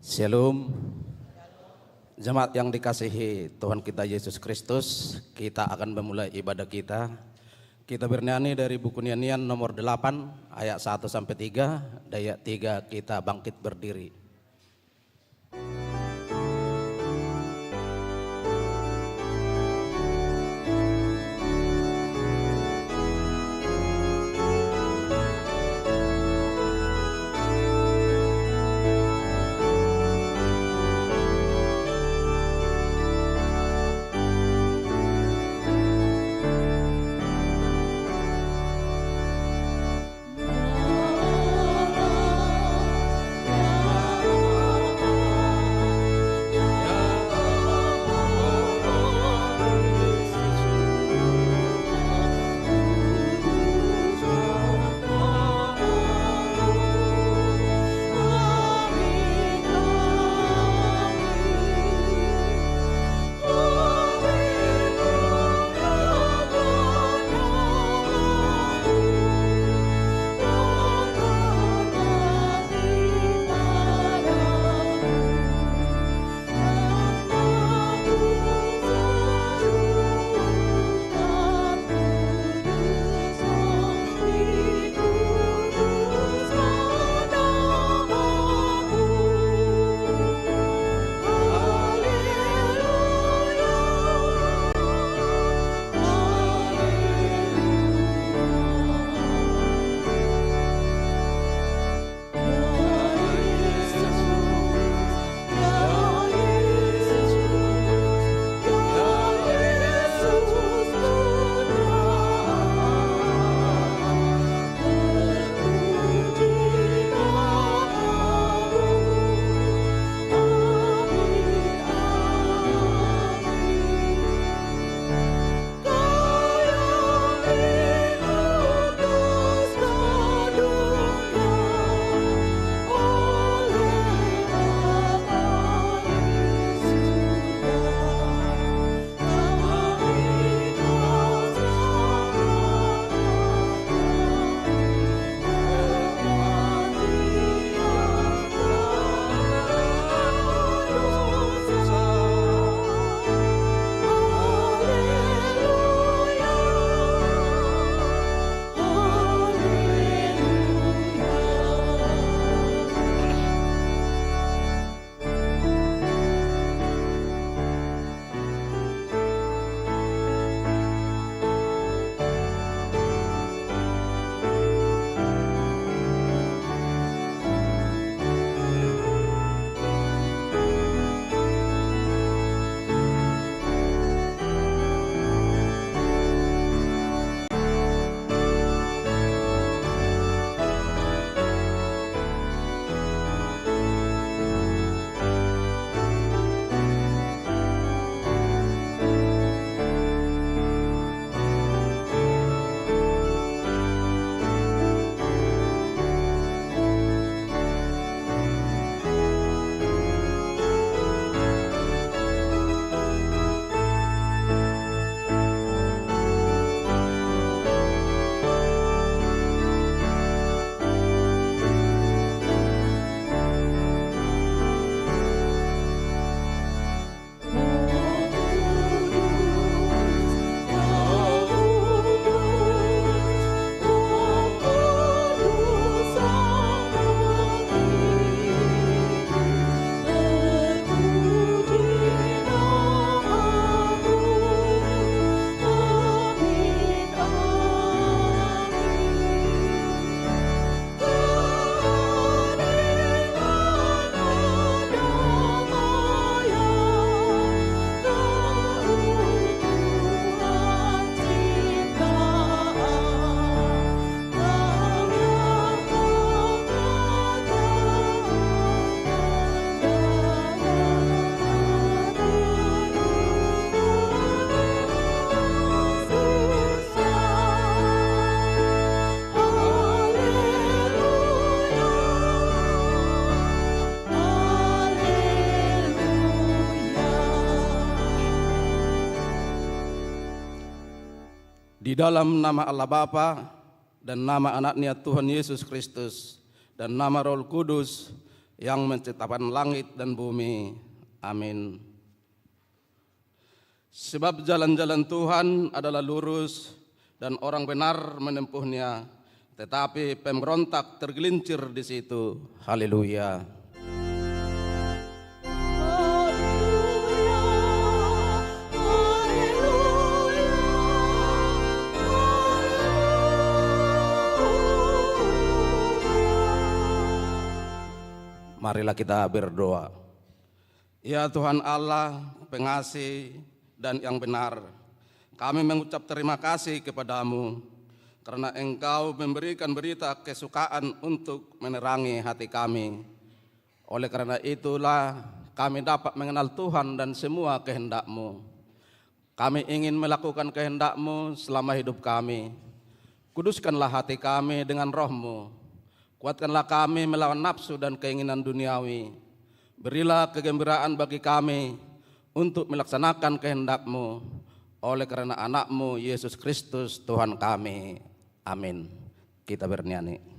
Shalom. Jemaat yang dikasihi Tuhan kita Yesus Kristus, kita akan memulai ibadah kita. Kita bernyanyi dari buku nyanyian nomor 8 ayat 1 sampai 3, ayat 3 kita bangkit berdiri. Di dalam nama Allah Bapa dan nama anaknya Tuhan Yesus Kristus dan nama Roh Kudus, yang menciptakan langit dan bumi. Amin. Sebab jalan-jalan Tuhan adalah lurus dan orang benar menempuhnya, tetapi pemberontak tergelincir di situ. Haleluya. Marilah kita berdoa. Ya Tuhan Allah, pengasih dan yang benar, kami mengucap terima kasih kepadamu karena Engkau memberikan berita kesukaan untuk menerangi hati kami. Oleh karena itulah kami dapat mengenal Tuhan dan semua kehendak-Mu. Kami ingin melakukan kehendak-Mu selama hidup kami. Kuduskanlah hati kami dengan Roh-Mu. Kuatkanlah kami melawan nafsu dan keinginan duniawi. Berilah kegembiraan bagi kami untuk melaksanakan kehendak-Mu oleh karena anak-Mu Yesus Kristus Tuhan kami. Amin. Kita bernyanyi.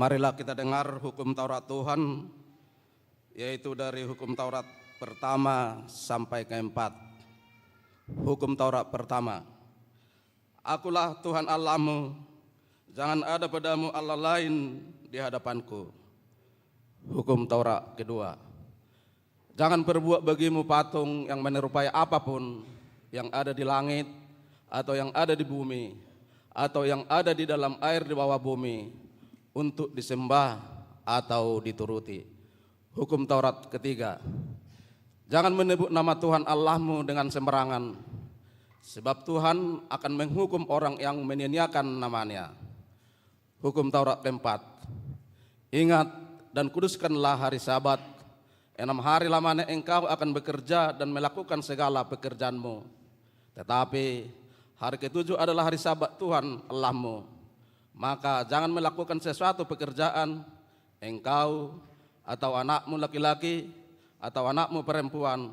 Marilah kita dengar hukum Taurat Tuhan, yaitu dari hukum Taurat pertama sampai keempat. Hukum Taurat pertama. Akulah Tuhan Allahmu, jangan ada padamu Allah lain di hadapanku. Hukum Taurat kedua. Jangan perbuat bagimu patung yang menyerupai apapun yang ada di langit, atau yang ada di bumi, atau yang ada di dalam air di bawah bumi, untuk disembah atau dituruti. Hukum Taurat ketiga. Jangan menyebut nama Tuhan Allahmu dengan sembarangan, sebab Tuhan akan menghukum orang yang menyia-nyiakan namanya. Hukum Taurat keempat. Ingat dan kuduskanlah hari Sabat. 6 hari lamanya engkau akan bekerja dan melakukan segala pekerjaanmu. Tetapi hari ke-7 adalah hari Sabat Tuhan Allahmu. Maka jangan melakukan sesuatu pekerjaan, engkau atau anakmu laki-laki atau anakmu perempuan,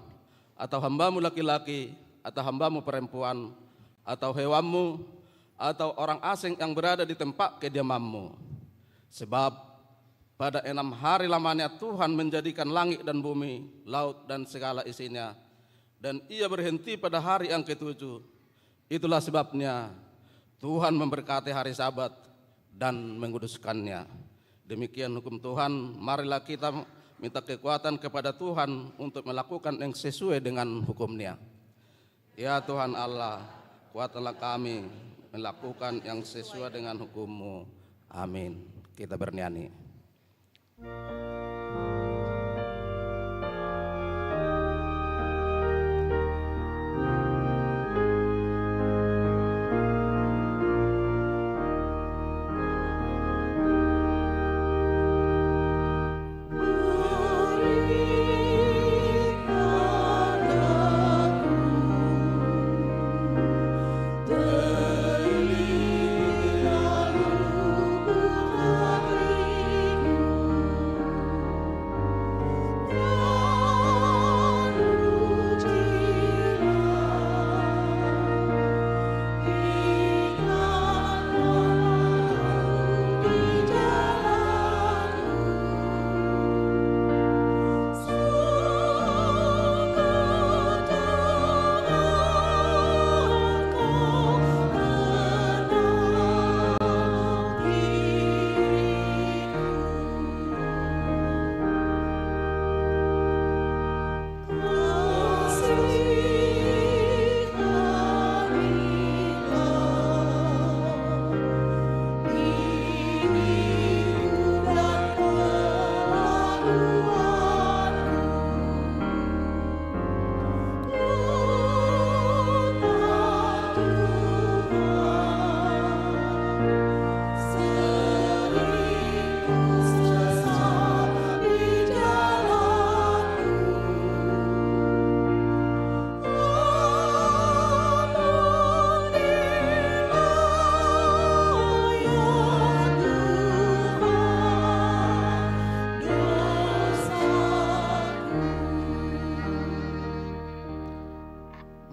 atau hambamu laki-laki atau hambamu perempuan, atau hewanmu atau orang asing yang berada di tempat kediamanmu. Sebab pada 6 hari lamanya Tuhan menjadikan langit dan bumi, laut dan segala isinya, dan Ia berhenti pada hari yang ke-7. Itulah sebabnya Tuhan memberkati hari Sabat dan menguduskannya. Demikian hukum Tuhan. Marilah kita minta kekuatan kepada Tuhan untuk melakukan yang sesuai dengan hukum-Nya. Ya Tuhan Allah, kuatkanlah kami melakukan yang sesuai dengan hukum-Mu. Amin. Kita bernyanyi.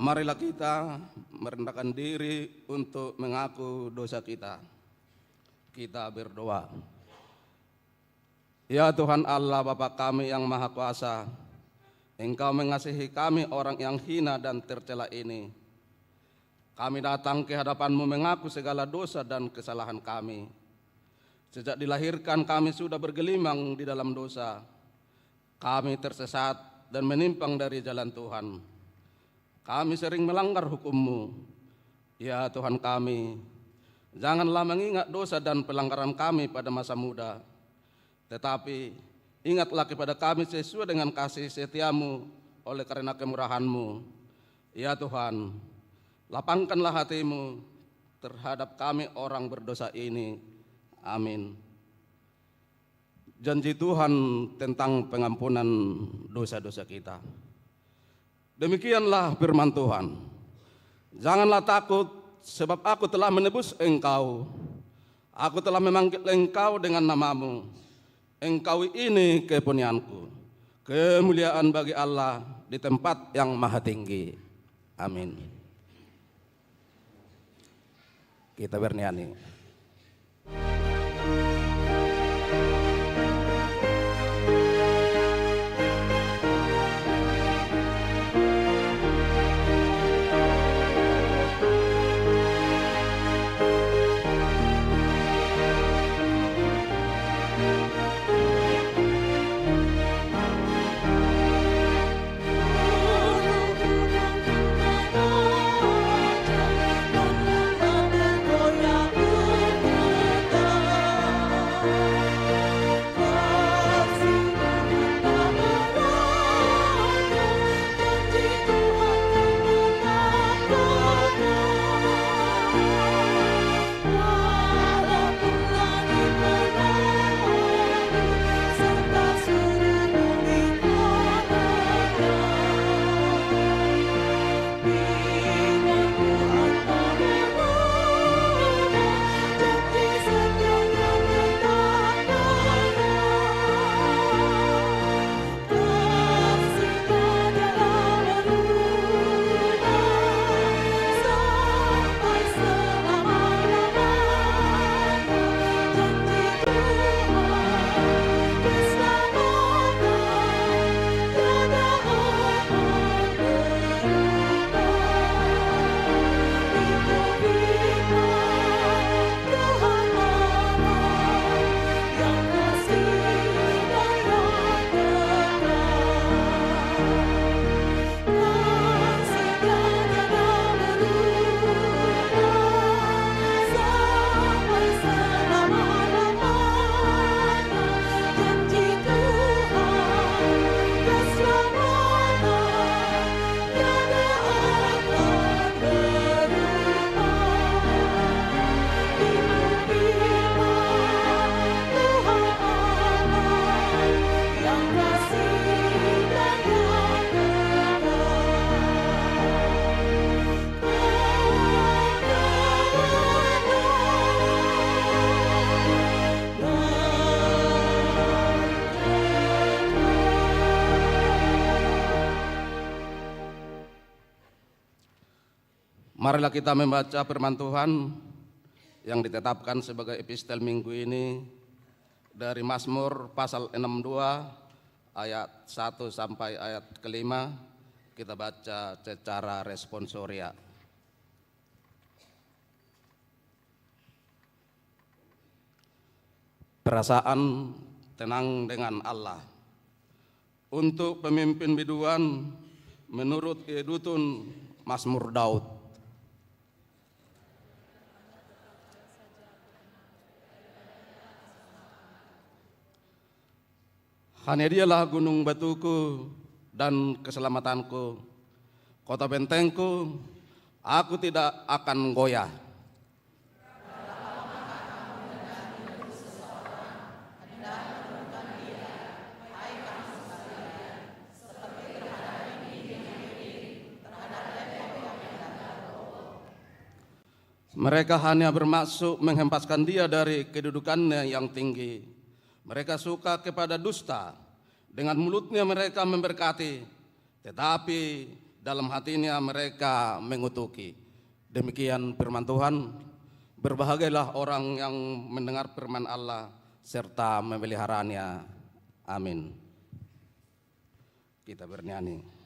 Marilah kita merendahkan diri untuk mengaku dosa kita. Kita berdoa. Ya Tuhan Allah Bapa kami yang Maha Kuasa, Engkau mengasihi kami orang yang hina dan tercela ini. Kami datang ke hadapan-Mu mengaku segala dosa dan kesalahan kami. Sejak dilahirkan kami sudah bergelimang di dalam dosa. Kami tersesat dan menyimpang dari jalan Tuhan. Kami sering melanggar hukum-Mu. Ya Tuhan kami, janganlah mengingat dosa dan pelanggaran kami pada masa muda. Tetapi ingatlah kepada kami sesuai dengan kasih setia-Mu oleh karena kemurahan-Mu. Ya Tuhan, lapangkanlah hati-Mu terhadap kami orang berdosa ini. Amin. Janji Tuhan tentang pengampunan dosa-dosa kita. Demikianlah firman Tuhan. Janganlah takut, sebab aku telah menebus engkau. Aku telah memanggil engkau dengan namamu. Engkau ini kepunyaan-Ku. Kemuliaan bagi Allah di tempat yang maha tinggi. Amin. Kita bernyanyi. Marilah kita membaca firman Tuhan yang ditetapkan sebagai epistel minggu ini dari Mazmur pasal 62 ayat 1 sampai ayat kelima. Kita baca secara responsoria. Perasaan tenang dengan Allah. Untuk pemimpin biduan menurut Yedutun Mazmur Daud. Hanya Dialah gunung batuku dan keselamatanku, kota bentengku, aku tidak akan goyah. Mereka hanya bermaksud menghempaskan dia dari kedudukannya yang tinggi. Mereka suka kepada dusta, dengan mulutnya mereka memberkati, tetapi dalam hatinya mereka mengutuki. Demikian firman Tuhan. Berbahagialah orang yang mendengar firman Allah serta memeliharanya. Amin. Kita bernyanyi.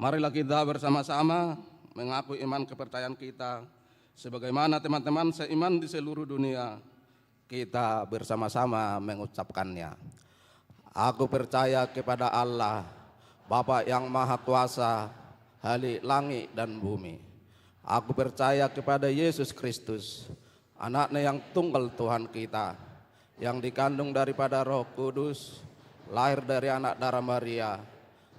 Marilah kita bersama-sama mengaku iman kepercayaan kita sebagaimana teman-teman seiman di seluruh dunia. Kita bersama-sama mengucapkannya. Aku percaya kepada Allah, Bapa yang Maha Kuasa, Khalik langit dan bumi. Aku percaya kepada Yesus Kristus, anaknya yang tunggal Tuhan kita, yang dikandung daripada Roh Kudus, lahir dari anak darah Maria,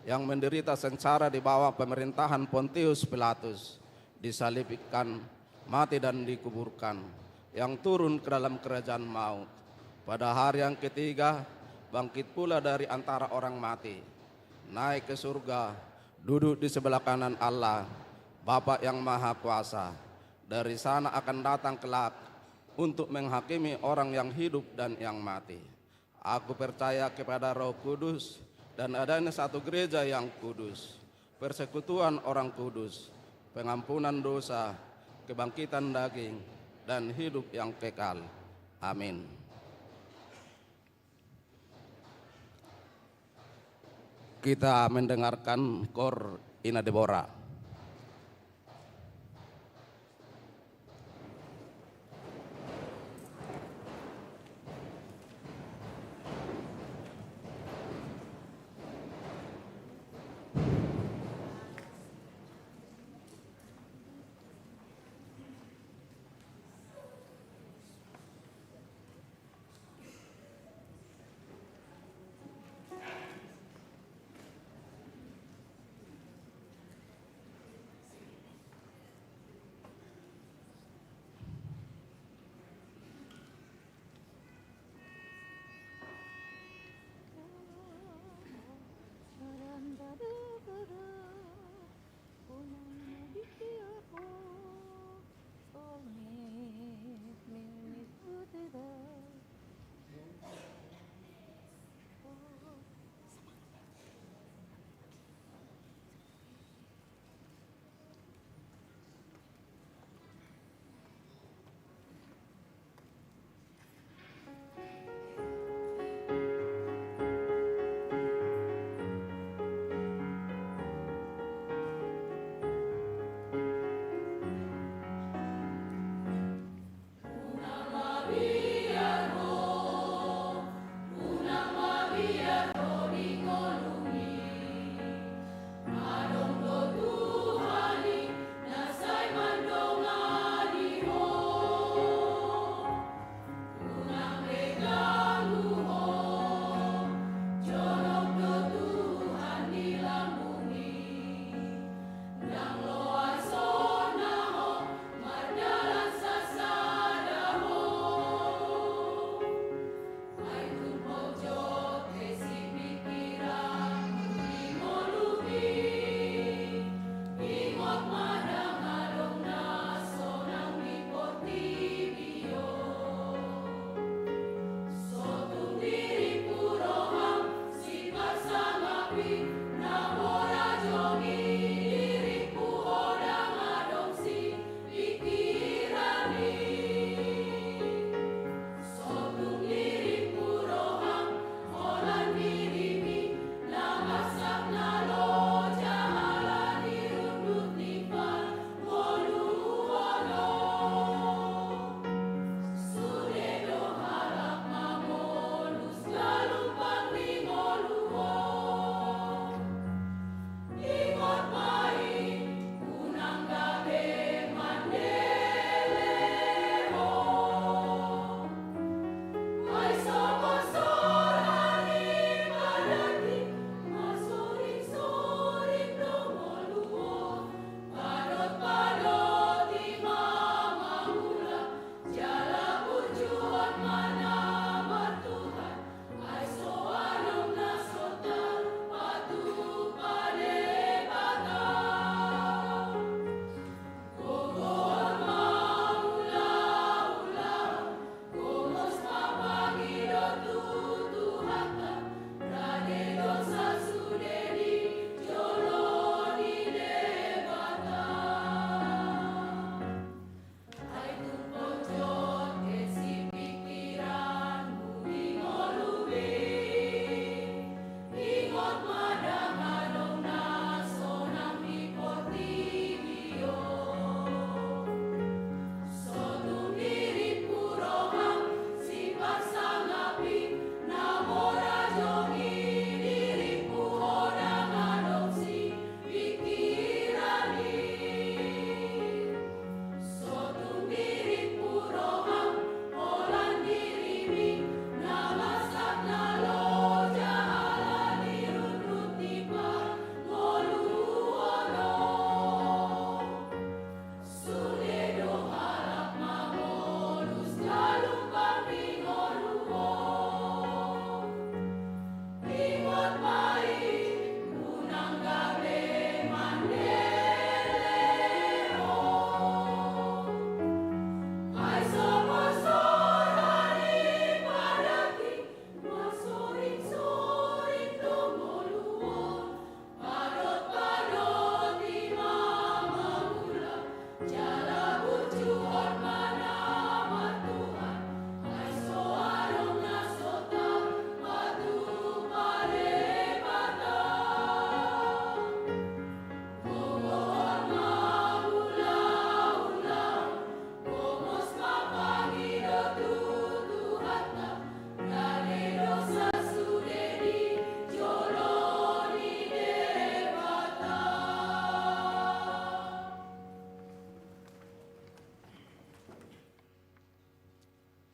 yang menderita sengsara di bawah pemerintahan Pontius Pilatus, disalibkan, mati dan dikuburkan, yang turun ke dalam kerajaan maut. Pada hari yang ketiga, bangkit pula dari antara orang mati, naik ke surga, duduk di sebelah kanan Allah, Bapa yang Maha Kuasa. Dari sana akan datang kelak untuk menghakimi orang yang hidup dan yang mati. Aku percaya kepada Roh Kudus, dan adanya satu gereja yang kudus, persekutuan orang kudus, pengampunan dosa, kebangkitan daging, dan hidup yang kekal. Amin. Kita mendengarkan Kor Ina Deborah.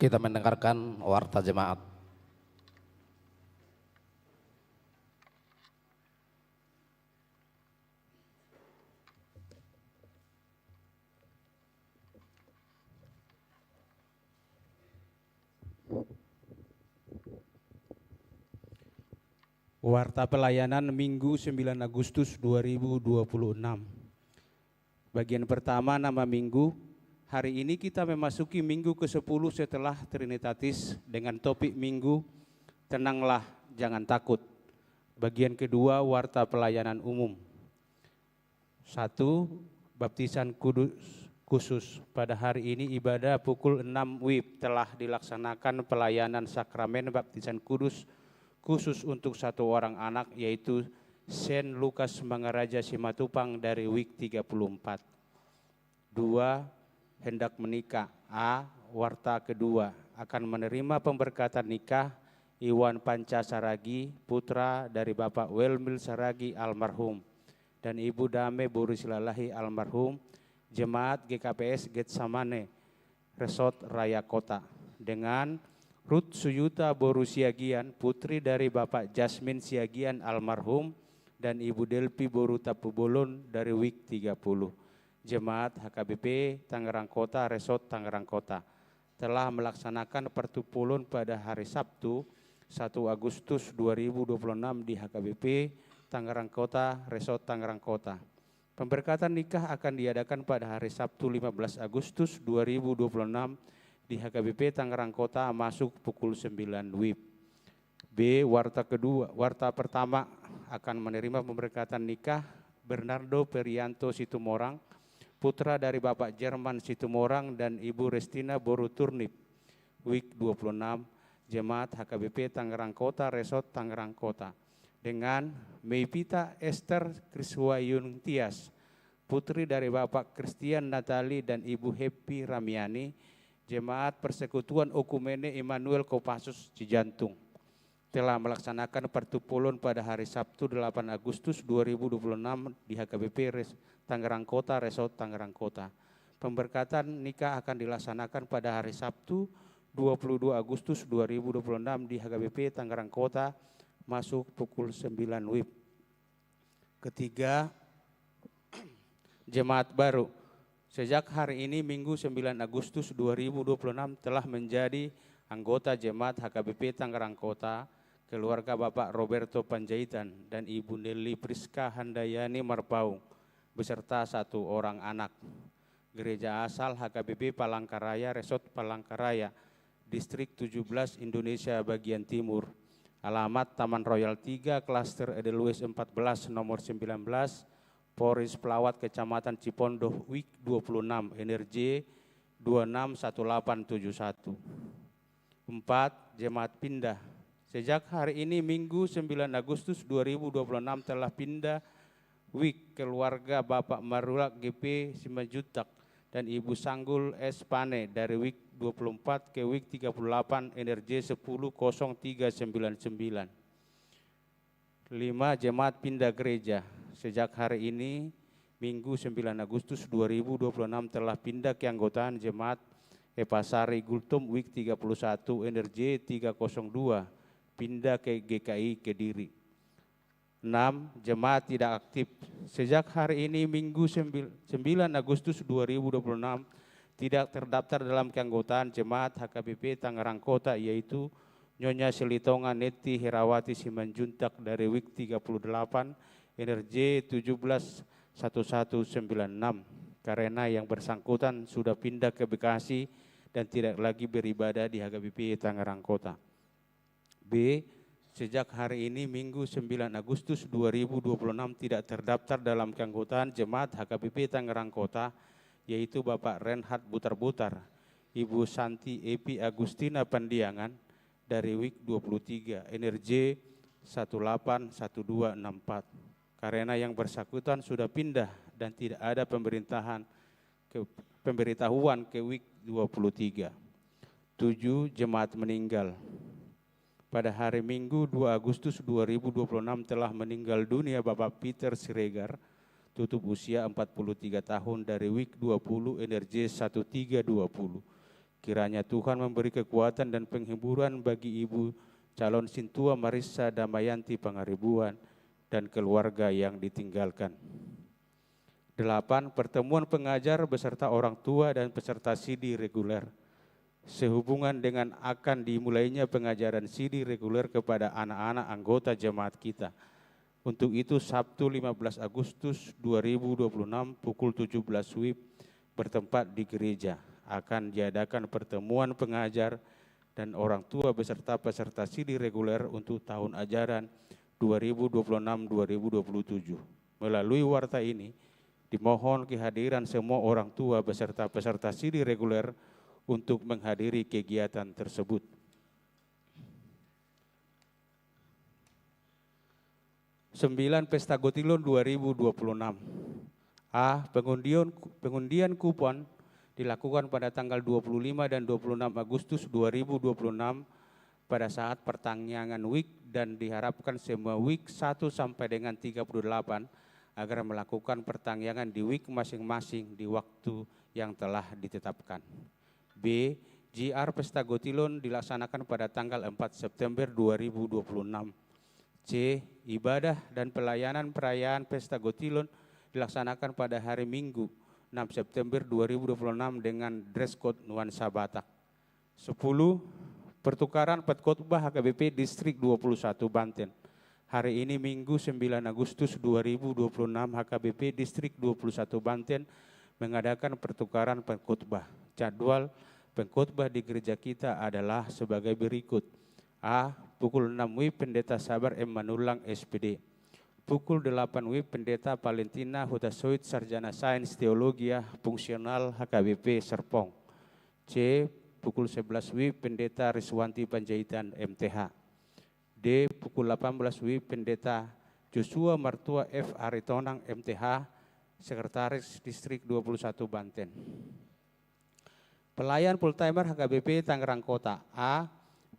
Kita mendengarkan warta jemaat. Warta pelayanan Minggu 9 Agustus 2026. Bagian pertama, nama minggu. Hari ini kita memasuki minggu ke-10 setelah Trinitatis dengan topik minggu Tenanglah, Jangan Takut. Bagian kedua, warta pelayanan umum. 1. Baptisan khusus. Pada hari ini ibadah pukul 6 WIB telah dilaksanakan pelayanan sakramen baptisan kudus khusus untuk satu orang anak, yaitu Saint Lukas Mangaraja Simatupang dari WIK 34. 2. Hendak menikah. A. Warta kedua, akan menerima pemberkatan nikah Iwan Panca Saragi, putra dari Bapak Welmil Saragi almarhum dan Ibu Dame Borislalahi almarhum, Jemaat GKPS Getsamane, Resort Raya Kota, dengan Ruth Suyuta Boru Siagian, putri dari Bapak Jasmine Siagian almarhum dan Ibu Delpi Boru Tapubolon dari WIK 30. Jemaat HKBP Tangerang Kota, Resort Tangerang Kota telah melaksanakan pertupulun pada hari Sabtu 1 Agustus 2026 di HKBP Tangerang Kota, Resort Tangerang Kota. Pemberkatan nikah akan diadakan pada hari Sabtu 15 Agustus 2026 di HKBP Tangerang Kota masuk pukul 9 WIB. B. Warta pertama, akan menerima pemberkatan nikah Bernardo Perianto Situmorang, putra dari Bapak Jerman Situmorang dan Ibu Restina Boru Turnip, WIK 26, Jemaat HKBP Tangerang Kota, Resort Tangerang Kota, dengan Meipita Esther Kriswayun Tias, putri dari Bapak Christian Natali dan Ibu Happy Ramiani, Jemaat Persekutuan Okumene Immanuel Kopassus Cijantung, telah melaksanakan pertupulun pada hari Sabtu 8 Agustus 2026 di HKBP Tangerang Kota, Resort Tangerang Kota. Pemberkatan nikah akan dilaksanakan pada hari Sabtu 22 Agustus 2026 di HKBP Tangerang Kota masuk pukul 9 WIB. Ketiga, jemaat baru. Sejak hari ini Minggu 9 Agustus 2026 telah menjadi anggota Jemaat HKBP Tangerang Kota keluarga Bapak Roberto Panjaitan dan Ibu Nelly Priska Handayani Marpaung beserta satu orang anak. Gereja asal HKBP Palangkaraya, Resort Palangkaraya, Distrik 17 Indonesia bagian Timur. Alamat Taman Royal 3, Klaster Edelweiss 14, nomor 19, Poris Pelawat, Kecamatan Cipondoh, WIK 26, NRJ 261871. 4. Jemaat pindah. Sejak hari ini Minggu 9 Agustus 2026 telah pindah WIK keluarga Bapak Marulak GP Simajutak dan Ibu Sanggul S. Pane dari WIK 24 ke WIK 38 NRJ 100399. 5. Jemaat pindah gereja. Sejak hari ini, Minggu 9 Agustus 2026 telah pindah keanggotaan Jemaat Epasari Gultum WIK 31 NRJ 302, pindah ke GKI Kediri. 6. Jemaat tidak aktif. Sejak hari ini Minggu 9 Agustus 2026 tidak terdaftar dalam keanggotaan Jemaat HKBP Tangerang Kota, yaitu Nyonya Selitonga Neti Herawati Simanjuntak dari WIK 38 NRJ 171196 karena yang bersangkutan sudah pindah ke Bekasi dan tidak lagi beribadah di HKBP Tangerang Kota. B. Sejak hari ini Minggu 9 Agustus 2026 tidak terdaftar dalam keanggotaan Jemaat HKBP Tangerang Kota, yaitu Bapak Renhard Butar-Butar, Ibu Santi Epi Agustina Pandiangan dari WIK 23 NRJ 181264. Karena yang bersangkutan sudah pindah dan tidak ada pemberitahuan ke WIK 23. 7. Jemaat meninggal. Pada hari Minggu 2 Agustus 2026 telah meninggal dunia Bapak Peter Siregar, tutup usia 43 tahun dari WIK 20 NRJ 1320, Kiranya Tuhan memberi kekuatan dan penghiburan bagi Ibu calon Sintua Marissa Damayanti Pangaribuan dan keluarga yang ditinggalkan. 8. Pertemuan pengajar beserta orang tua dan peserta sidi reguler. Sehubungan dengan akan dimulainya pengajaran sidi reguler kepada anak-anak anggota jemaat kita. Untuk itu Sabtu 15 Agustus 2026 pukul 17 WIB bertempat di gereja akan diadakan pertemuan pengajar dan orang tua beserta peserta sidi reguler untuk tahun ajaran 2026-2027. Melalui warta ini dimohon kehadiran semua orang tua beserta peserta sidi reguler untuk menghadiri kegiatan tersebut. Sembilan, Pesta Gotilon 2026. A. Pengundian kupon dilakukan pada tanggal 25 dan 26 Agustus 2026 pada saat pertanyaan week dan diharapkan semua week 1 sampai dengan 38 agar melakukan pertanyaan di week masing-masing di waktu yang telah ditetapkan. B. JR Pesta Gotilon dilaksanakan pada tanggal 4 September 2026. C. Ibadah dan pelayanan perayaan Pesta Gotilon dilaksanakan pada hari Minggu 6 September 2026 dengan dress code nuansa Batak. 10. Pertukaran petkhotbah HKBP Distrik 21 Banten. Hari ini Minggu 9 Agustus 2026 HKBP Distrik 21 Banten mengadakan pertukaran petkhotbah. Jadwal pengkhotbah di gereja kita adalah sebagai berikut. A. Pukul 6 WIB Pendeta Sabar M. Manulang SPD. Pukul 8 WIB Pendeta Valentina Hutasoid Sarjana Sains Teologia Fungsional HKBP Serpong. C. Pukul 11 WIB Pendeta Riswanti Panjaitan MTH. D. Pukul 18 WIB Pendeta Joshua Martua F. Aritonang MTH, Sekretaris Distrik 21 Banten. Pelayan full-timer HKBP Tangerang Kota. A.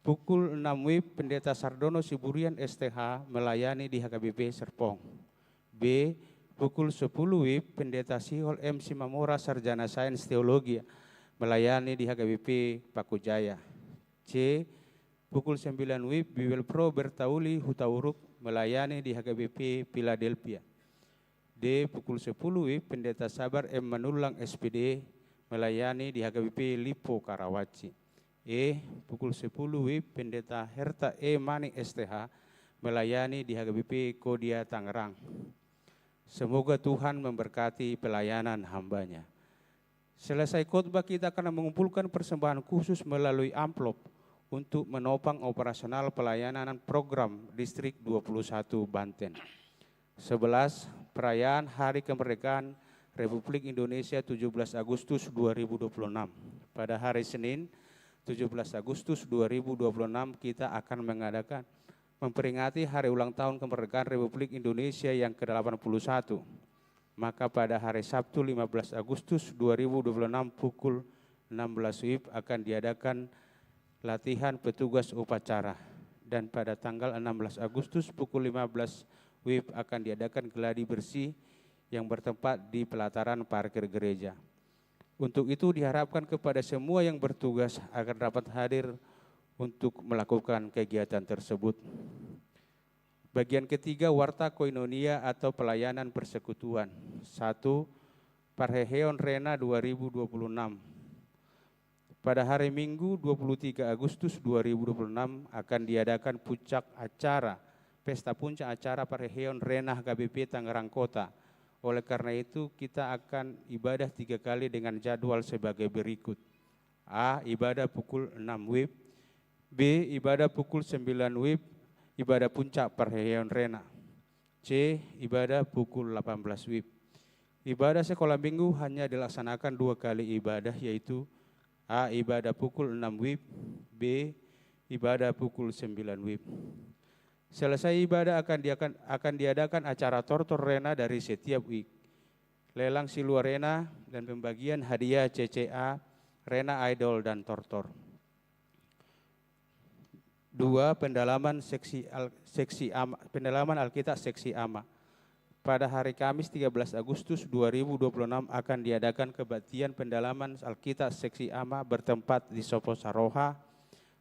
Pukul 6 WIB Pendeta Sardono Siburian STH melayani di HKBP Serpong. B. Pukul 10 WIB Pendeta Sihol M. Simamora Sarjana Sains Teologi melayani di HKBP Pakujaya. C. Pukul 9 WIB Biwel Pro Bertauli Hutauruk melayani di HKBP Philadelphia. D. Pukul 10 WIB Pendeta Sabar M. Manulang SPD melayani di HKBP Lipo Karawaci. E. Pukul 10 WIB Pendeta Herta E. Mani STH melayani di HKBP Kodia Tangerang. Semoga Tuhan memberkati pelayanan hambanya. Selesai khotbah kita akan mengumpulkan persembahan khusus melalui amplop untuk menopang operasional pelayanan program Distrik 21 Banten. 11. Perayaan Hari Kemerdekaan Republik Indonesia 17 Agustus 2026. Pada hari Senin 17 Agustus 2026 kita akan memperingati hari ulang tahun kemerdekaan Republik Indonesia yang ke-81. Maka pada hari Sabtu 15 Agustus 2026 pukul 16 WIB akan diadakan latihan petugas upacara. Dan pada tanggal 16 Agustus pukul 15 WIB akan diadakan geladi bersih yang bertempat di pelataran parkir gereja. Untuk itu diharapkan kepada semua yang bertugas agar dapat hadir untuk melakukan kegiatan tersebut. Bagian ketiga, warta koinonia atau pelayanan persekutuan. 1. Parheheon Rena 2026. Pada hari Minggu 23 Agustus 2026 akan diadakan pesta puncak acara Parheheon Rena HKBP Tangerang Kota. Oleh karena itu kita akan ibadah 3 kali dengan jadwal sebagai berikut. A. Ibadah pukul 6 WIB. B. Ibadah pukul 9 WIB, ibadah puncak Parheheon Rena. C. Ibadah pukul 18 WIB. Ibadah sekolah minggu hanya dilaksanakan 2 kali ibadah, yaitu A. Ibadah pukul 6 WIB. B. Ibadah pukul 9 WIB. Selesai ibadah akan diadakan acara tortor Rena dari setiap week. Lelang siluar Rena dan pembagian hadiah CCA, Rena Idol dan tortor. 2. Pendalaman Alkitab seksi AMA. pada hari Kamis 13 Agustus 2026 akan diadakan kebaktian pendalaman Alkitab seksi AMA bertempat di Sopo Saroha,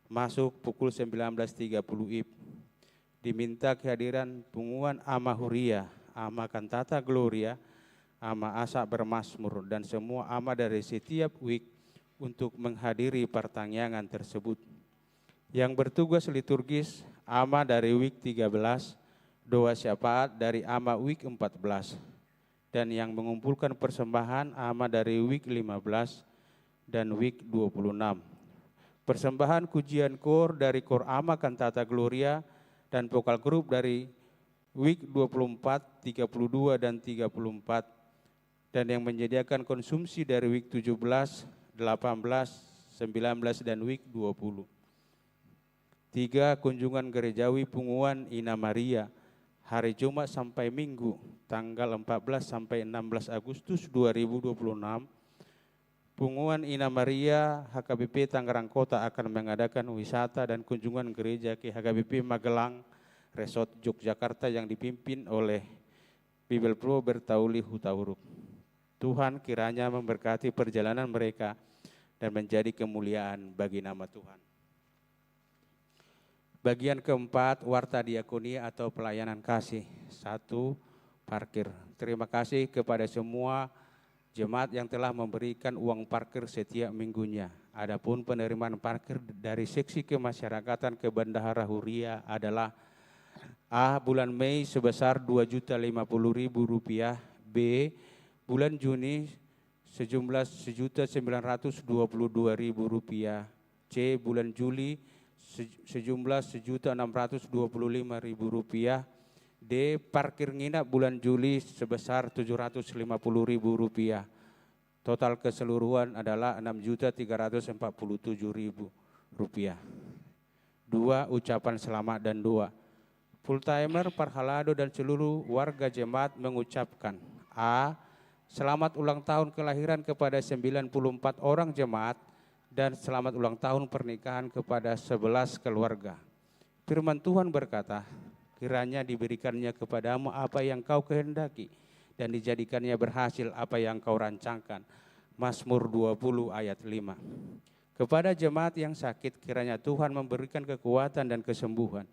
masuk pukul 19.30 IP. Diminta kehadiran Punguan AMA Huria, AMA Kantata Gloria, AMA Asa Bermasmur, dan semua AMA dari setiap week untuk menghadiri pertanyaan tersebut. Yang bertugas liturgis AMA dari week 13, doa syafaat dari AMA week 14, dan yang mengumpulkan persembahan AMA dari week 15 dan week 26. Persembahan pujian kor dari kor AMA Kantata Gloria dan vokal grup dari week 24, 32 dan 34, dan yang menyediakan konsumsi dari week 17, 18, 19 dan week 20. 3. Kunjungan gerejawi Punguan Ina Maria hari Jumat sampai Minggu tanggal 14 sampai 16 Agustus 2026. Punguan Ina Maria HKBP Tangerang Kota akan mengadakan wisata dan kunjungan gereja ke HKBP Magelang Resort Yogyakarta yang dipimpin oleh Bibel Pro Bertauli Hutauruk. Tuhan kiranya memberkati perjalanan mereka dan menjadi kemuliaan bagi nama Tuhan. Bagian keempat, warta diakonia atau pelayanan kasih. 1. Parkir. Terima kasih kepada semua jemaat yang telah memberikan uang parkir setiap minggunya. Adapun penerimaan parkir dari seksi kemasyarakatan ke Bendahara Huria adalah A. Bulan Mei sebesar Rp2.050.000, B. Bulan Juni sejumlah Rp1.922.000, C. Bulan Juli sejumlah Rp1.625.000, D. Parkir nginap bulan Juli sebesar Rp750.000. Total keseluruhan adalah Rp6.347.000. 2. Ucapan selamat dan doa. Full timer, Parhalado dan seluruh warga jemaat mengucapkan A. Selamat ulang tahun kelahiran kepada 94 orang jemaat dan selamat ulang tahun pernikahan kepada 11 keluarga. Firman Tuhan berkata, kiranya diberikannya kepadamu apa yang kau kehendaki dan dijadikannya berhasil apa yang kau rancangkan. Mazmur 20 ayat 5. Kepada jemaat yang sakit kiranya Tuhan memberikan kekuatan dan kesembuhan.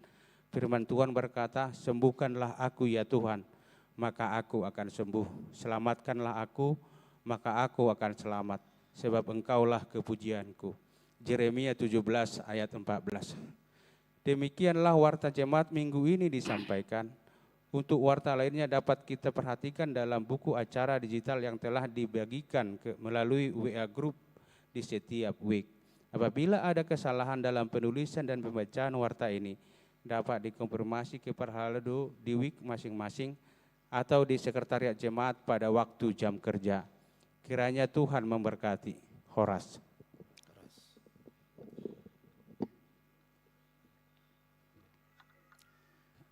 Firman Tuhan berkata, sembuhkanlah aku ya Tuhan, maka aku akan sembuh. Selamatkanlah aku, maka aku akan selamat, sebab engkaulah kepujianku. Yeremia 17 ayat 14. Demikianlah warta jemaat minggu ini disampaikan. Untuk warta lainnya dapat kita perhatikan dalam buku acara digital yang telah dibagikan melalui WA Group di setiap week. Apabila ada kesalahan dalam penulisan dan pembacaan warta ini, dapat dikonfirmasi ke Parhalado di week masing-masing atau di sekretariat jemaat pada waktu jam kerja. Kiranya Tuhan memberkati. Horas.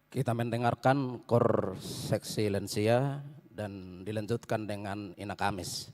Kita mendengarkan kor seksi lansia dan dilanjutkan dengan Ina Kamis.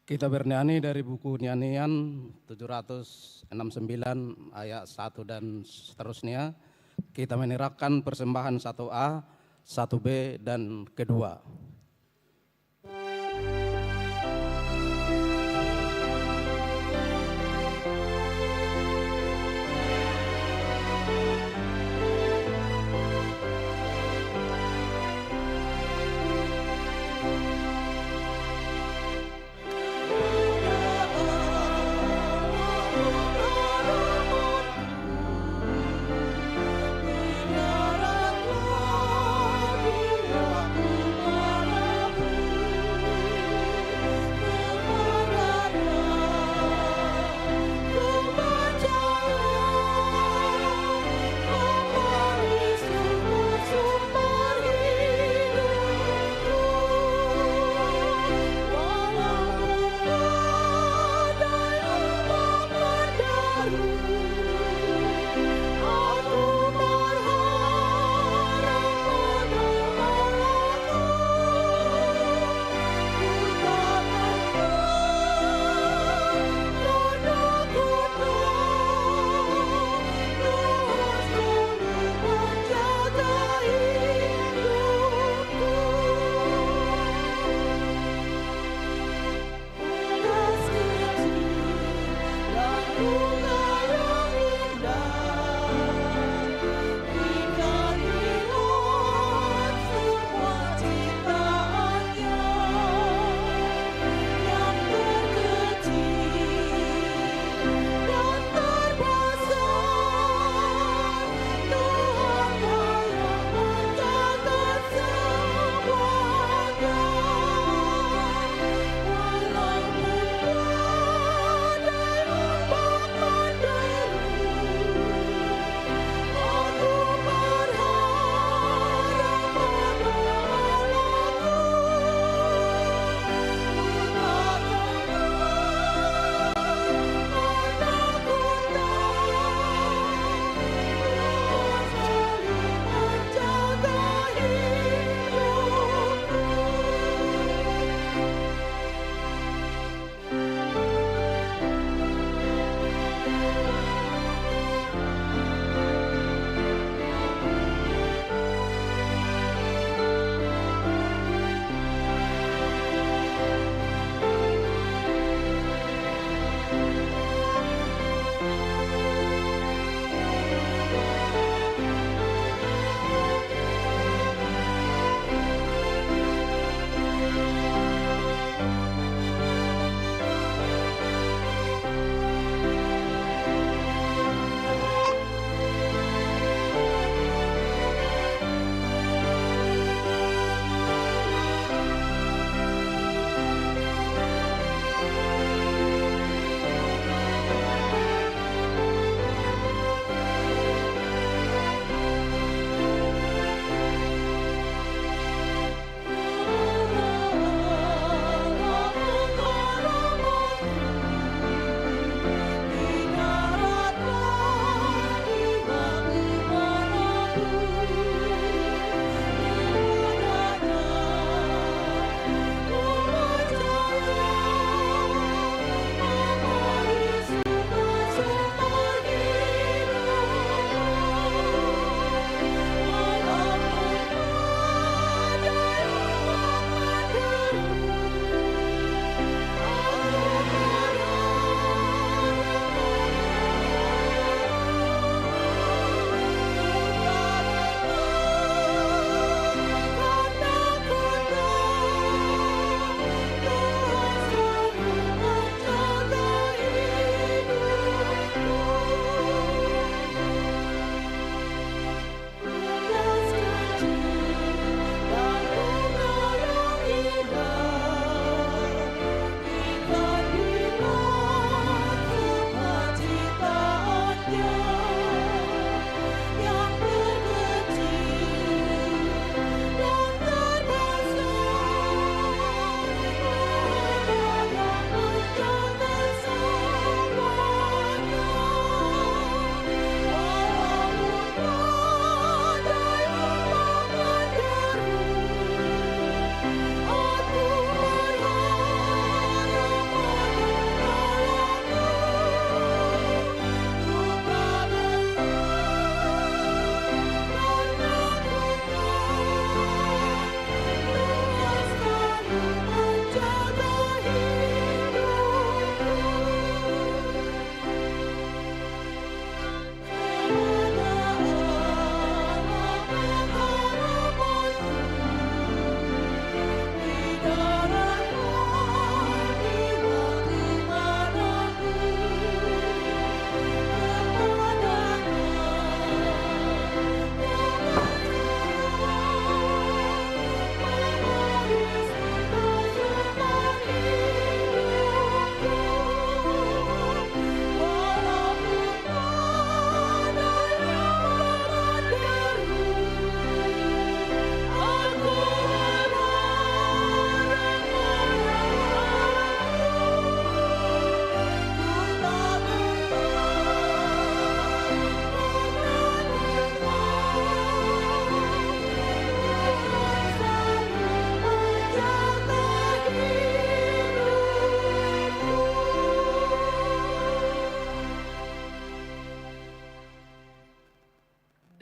Kita bernyanyi dari buku nyanyian 769 ayat 1 dan seterusnya. Kita menyerahkan persembahan 1A, 1B dan kedua. Di darat di lewat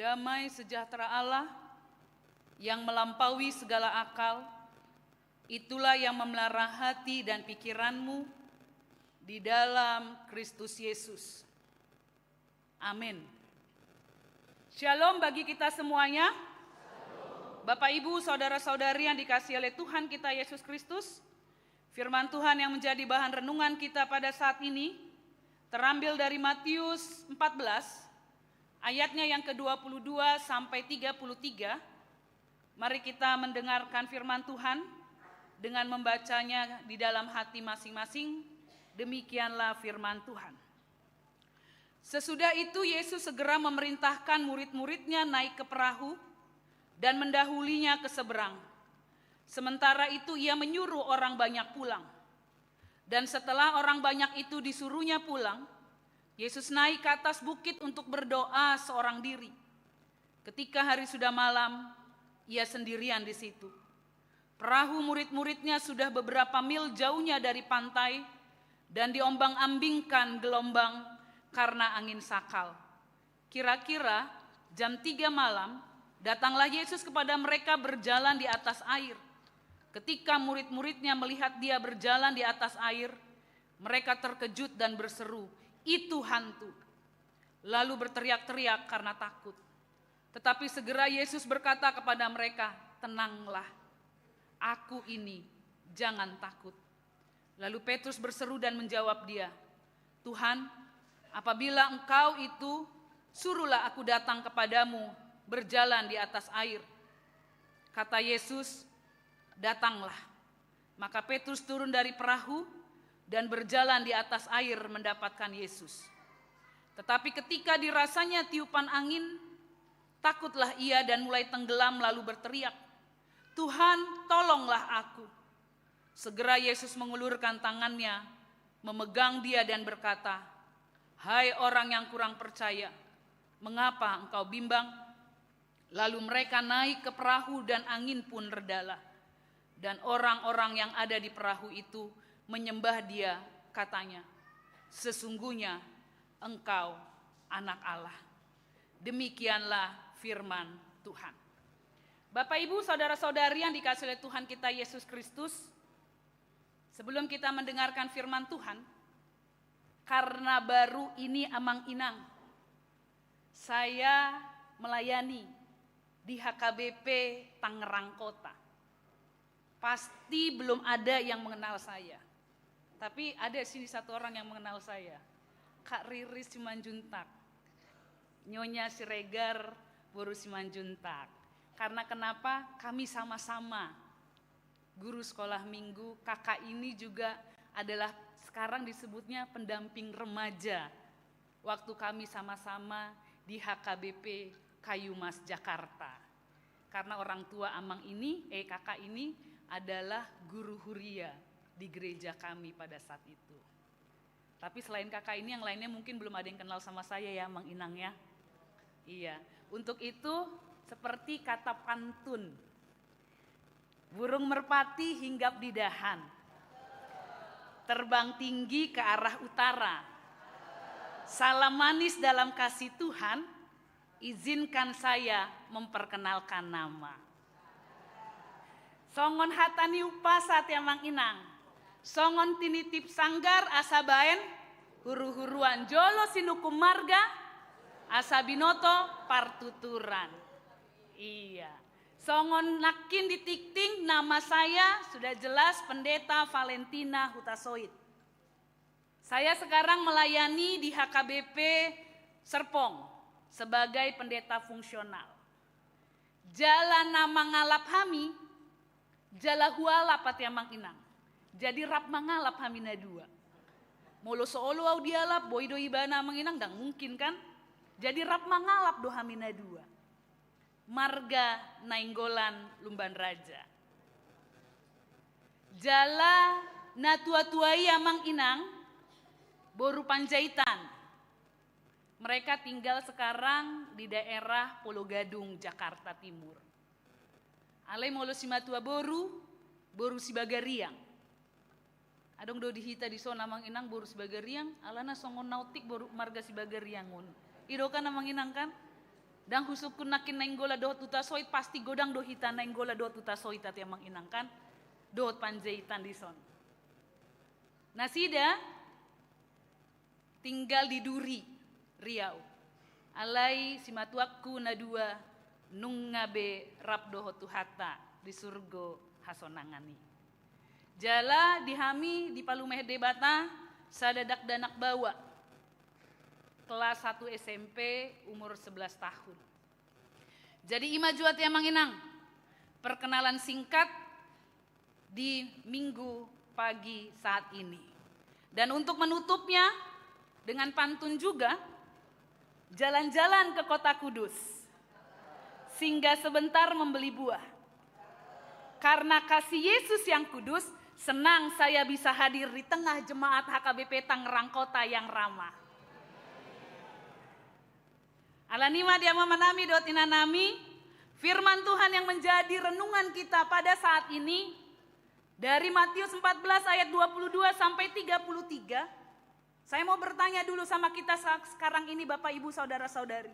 Damai sejahtera Allah yang melampaui segala akal, itulah yang memelihara hati dan pikiranmu di dalam Kristus Yesus. Amin. Shalom bagi kita semuanya. Bapak, Ibu, saudara-saudari yang dikasihi oleh Tuhan kita Yesus Kristus, firman Tuhan yang menjadi bahan renungan kita pada saat ini terambil dari Matius 14, ayatnya yang ke-22 sampai 33. Mari kita mendengarkan firman Tuhan dengan membacanya di dalam hati masing-masing. Demikianlah firman Tuhan. Sesudah itu Yesus segera memerintahkan murid-muridnya naik ke perahu dan mendahulinya ke seberang. Sementara itu ia menyuruh orang banyak pulang. Dan setelah orang banyak itu disuruhnya pulang, Yesus naik ke atas bukit untuk berdoa seorang diri. Ketika hari sudah malam, ia sendirian di situ. Perahu murid-muridnya sudah beberapa mil jauhnya dari pantai dan diombang-ambingkan gelombang karena angin sakal. Kira-kira jam 3 malam, datanglah Yesus kepada mereka berjalan di atas air. Ketika murid-muridnya melihat dia berjalan di atas air, mereka terkejut dan berseru, "Itu hantu." Lalu berteriak-teriak karena takut. Tetapi segera Yesus berkata kepada mereka, "Tenanglah, aku ini, jangan takut." Lalu Petrus berseru dan menjawab dia, "Tuhan, apabila Engkau itu, suruhlah aku datang kepadamu berjalan di atas air." Kata Yesus, "Datanglah." Maka Petrus turun dari perahu dan berjalan di atas air mendapatkan Yesus. Tetapi ketika dirasanya tiupan angin, takutlah ia dan mulai tenggelam lalu berteriak, "Tuhan, tolonglah aku." Segera Yesus mengulurkan tangannya, memegang dia dan berkata, "Hai orang yang kurang percaya, mengapa engkau bimbang?" Lalu mereka naik ke perahu dan angin pun redalah. Dan orang-orang yang ada di perahu itu menyembah dia, katanya, "Sesungguhnya engkau anak Allah." Demikianlah firman Tuhan. Bapak, Ibu, saudara-saudari yang dikasihi oleh Tuhan kita Yesus Kristus, sebelum kita mendengarkan firman Tuhan, karena baru ini amang-inang, saya melayani di HKBP Tangerang Kota. Pasti belum ada yang mengenal saya. Tapi ada sini satu orang yang mengenal saya. Kak Riris Simanjuntak. Nyonya Siregar Boru Simanjuntak. Karena kenapa? Kami sama-sama guru sekolah minggu. Kakak ini juga adalah sekarang disebutnya pendamping remaja. Waktu kami sama-sama di HKBP Kayumas Jakarta. Karena orang tua Amang ini, kakak ini adalah guru huria di gereja kami pada saat itu. Tapi selain kakak ini yang lainnya mungkin belum ada yang kenal sama saya ya, Mang Inang ya. Iya, untuk itu seperti kata pantun, burung merpati hinggap di dahan, terbang tinggi ke arah utara. Salam manis dalam kasih Tuhan, izinkan saya memperkenalkan nama. Songon hatani upasat ya Mang Inang. Songon tinitip sanggar asabaen, huru-huruan jolo sinukum marga, asabinoto partuturan. Iya. Songon nakin ditikting, nama saya sudah jelas Pendeta Valentina Hutasoid. Saya sekarang melayani di HKBP Serpong sebagai pendeta fungsional. Jalan nama ngalap hami, jala hualap at Mang Inang. Jadi rap mangalap hamina dua. Molo soolo au dialap, boy do ibana Mang Inang, gak mungkin kan? Jadi rap mangalap do hamina dua. Marga Nainggolan Lumban Raja. Jala natua-tuai Mang Inang, Boru Panjaitan. Mereka tinggal sekarang di daerah Pulau Gadung, Jakarta Timur. Alai molo simatua Boru, Boru Sibagariang. Adong do dihita di sona Mang Inang Boru Sibagariang, alana songon nautik Boru marga Sibagariangun. Ido kan Mang Inang kan? Dan husukun nakin nainggola dohot utasoit pasti godang dohita nainggola dohot utasoit at yang menginangkan dohot panjaitan dison. Nasida tinggal di Duri, Riau. Alai simatuakku nadua nungabe rabdoho tuhata di surgo hasonangani. Jala dihami di Palumeh Debata sadadak danak bawa. Kelas 1 SMP umur 11 tahun. Jadi ima juat yang manginang. Perkenalan singkat di minggu pagi saat ini. Dan untuk menutupnya dengan pantun juga, jalan-jalan ke kota kudus, singgah sebentar membeli buah. Karena kasih Yesus yang kudus, senang saya bisa hadir di tengah jemaat HKBP Tangerang Kota yang ramah. Alanima diama manami dot inanami, firman Tuhan yang menjadi renungan kita pada saat ini dari Matius 14 ayat 22 sampai 33. Saya mau bertanya dulu sama kita sekarang ini Bapak Ibu Saudara-saudari.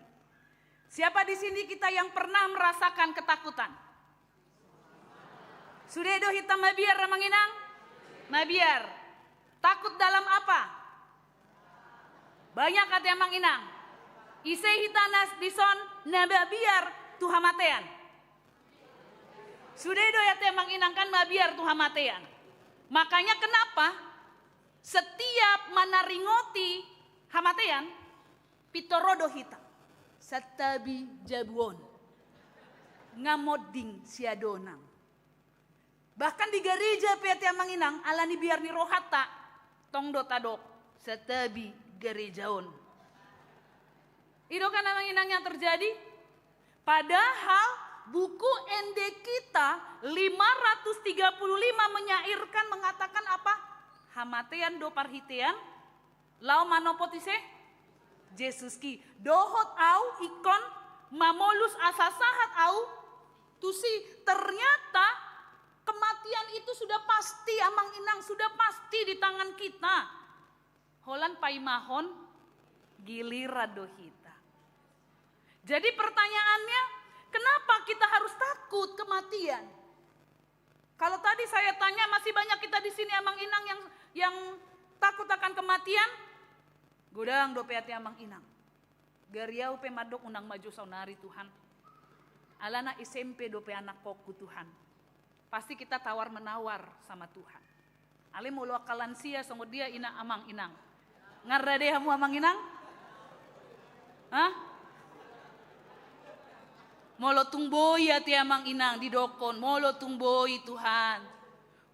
Siapa di sini kita yang pernah merasakan ketakutan? Sudedo hitam mabiar ramanginang? Mabiar. Takut dalam apa? Banyak kata yang manginang. Ise hitanas dison nababiar tuhamatean. Sudedo ya teh manginangkan mabiar tuhamatean. Makanya kenapa setiap manaringoti hamatean pitorodo hitam satabi jabuon ngamoding siadonang. Bahkan di gereja PT Manginang alani biar ni rohata tongdo tadok satabi gerejaon. Itu kan Manginang yang terjadi. Padahal buku ND kita 535 menyairkan mengatakan apa? Hamatean do parhitean lau manopotise Jesuski dohot au ikon mamolus asasahat au tusi. Ternyata kematian itu sudah pasti amang inang, sudah pasti di tangan kita. Holan paimahon gilira dohita. Jadi pertanyaannya, kenapa kita harus takut kematian? Kalau tadi saya tanya masih banyak kita di sini amang inang yang takut akan kematian. Godang dopeati amang inang. Gariau pemadok unang maju saunari Tuhan. Alana SMP dope anak pokku Tuhan. Pasti kita tawar menawar sama Tuhan. Ale mulu akalan sia songo dia ina amang inang. Ngarade hamu amang inang? Hah? Molo tungboy ati amang inang di dokon. Molo tungboy Tuhan.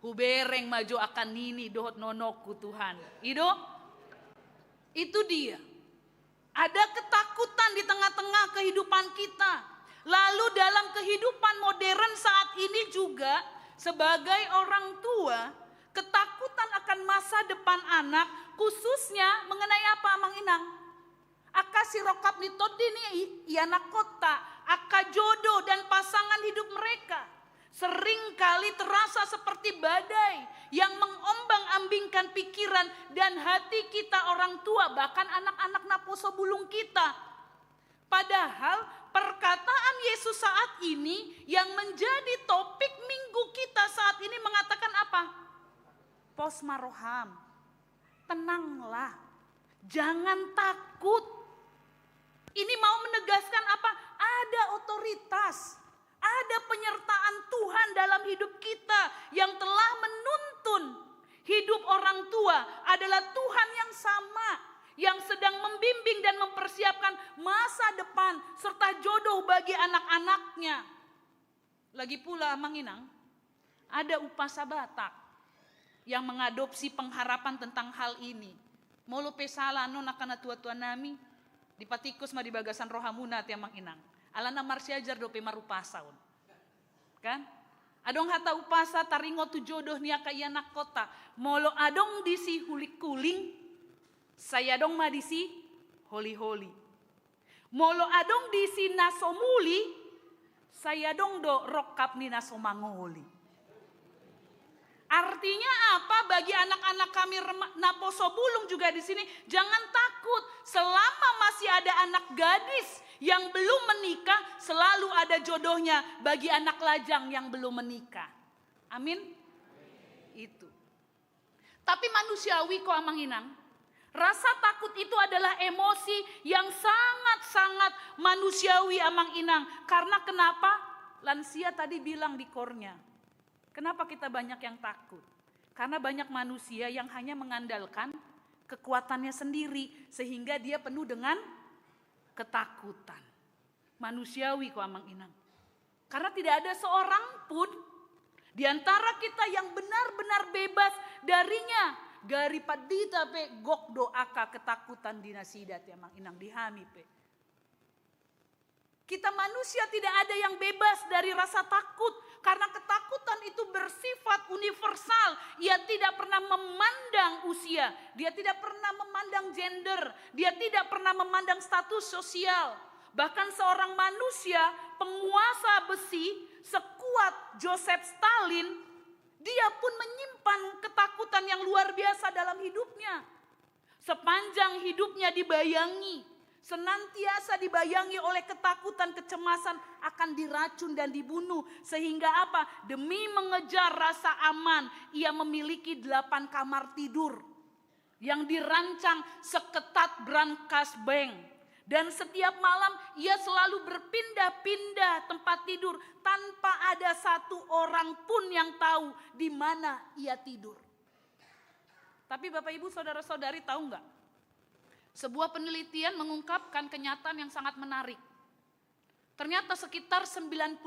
Hubereng maju akan nini dohot nonokku Tuhan. Itu dia. Ada ketakutan di tengah-tengah kehidupan kita. Lalu dalam kehidupan modern saat ini juga sebagai orang tua, ketakutan akan masa depan anak khususnya mengenai apa amang inang? Aka sirokap nitodini anak kota, aka jodoh dan pasangan hidup mereka. Sering kali terasa seperti badai yang mengombang-ambingkan pikiran dan hati kita orang tua, bahkan anak-anak naposo bulung kita. Padahal perkataan Yesus saat ini yang menjadi topik minggu kita saat ini mengatakan apa? Posmaroham, tenanglah, jangan takut. Ini mau menegaskan apa? Ada otoritas, ada penyertaan Tuhan dalam hidup kita yang telah menuntun hidup orang tua adalah Tuhan yang sama, yang sedang membimbing dan mempersiapkan masa depan serta jodoh bagi anak-anaknya. Lagi pula Manginang, ada upasa Batak yang mengadopsi pengharapan tentang hal ini. Molo pesala non akan tua-tua nami di patikus ma di bagasan rohamuna ti Manginang. Alana marsiajar dope marupasaun. Kan? Adong hata upasa taringo tu jodoh nia ka anak kota. Molo adong disi hulik kuling, saya dong madisi holi-holi. Molo adong disi nasomuli, saya dong do rokap ni nasomangoli. Artinya apa bagi anak-anak kami Naposo Bulung juga di sini? Jangan takut, selama masih ada anak gadis Yang belum menikah selalu ada jodohnya bagi anak lajang yang belum menikah. Amin. Itu. Tapi manusiawi kok Amang Inang. Rasa takut itu adalah emosi yang sangat-sangat manusiawi Amang Inang. Karena kenapa? Lansia tadi bilang di kornya. Kenapa kita banyak yang takut? Karena banyak manusia yang hanya mengandalkan kekuatannya sendiri. Sehingga dia penuh dengan ketakutan. Manusiawi kok Amang Inang. Karena tidak ada seorang pun di antara kita yang benar-benar bebas darinya. Gari padita pe gok doaka ketakutan dinasidat ya Mang Inang dihami pe. Kita manusia tidak ada yang bebas dari rasa takut. Karena ketakutan itu bersifat universal. Ia tidak pernah memandang usia. Dia tidak pernah memandang gender. Dia tidak pernah memandang status sosial. Bahkan seorang manusia penguasa besi sekuat Joseph Stalin, dia pun menyimpan ketakutan yang luar biasa dalam hidupnya. Sepanjang hidupnya senantiasa dibayangi oleh ketakutan, kecemasan akan diracun dan dibunuh. Sehingga apa? Demi mengejar rasa aman, ia memiliki 8 kamar tidur yang dirancang seketat brankas bank. Dan setiap malam ia selalu berpindah-pindah tempat tidur tanpa ada satu orang pun yang tahu di mana ia tidur. Tapi Bapak Ibu saudara-saudari tahu nggak? Sebuah penelitian mengungkapkan kenyataan yang sangat menarik. Ternyata sekitar 90%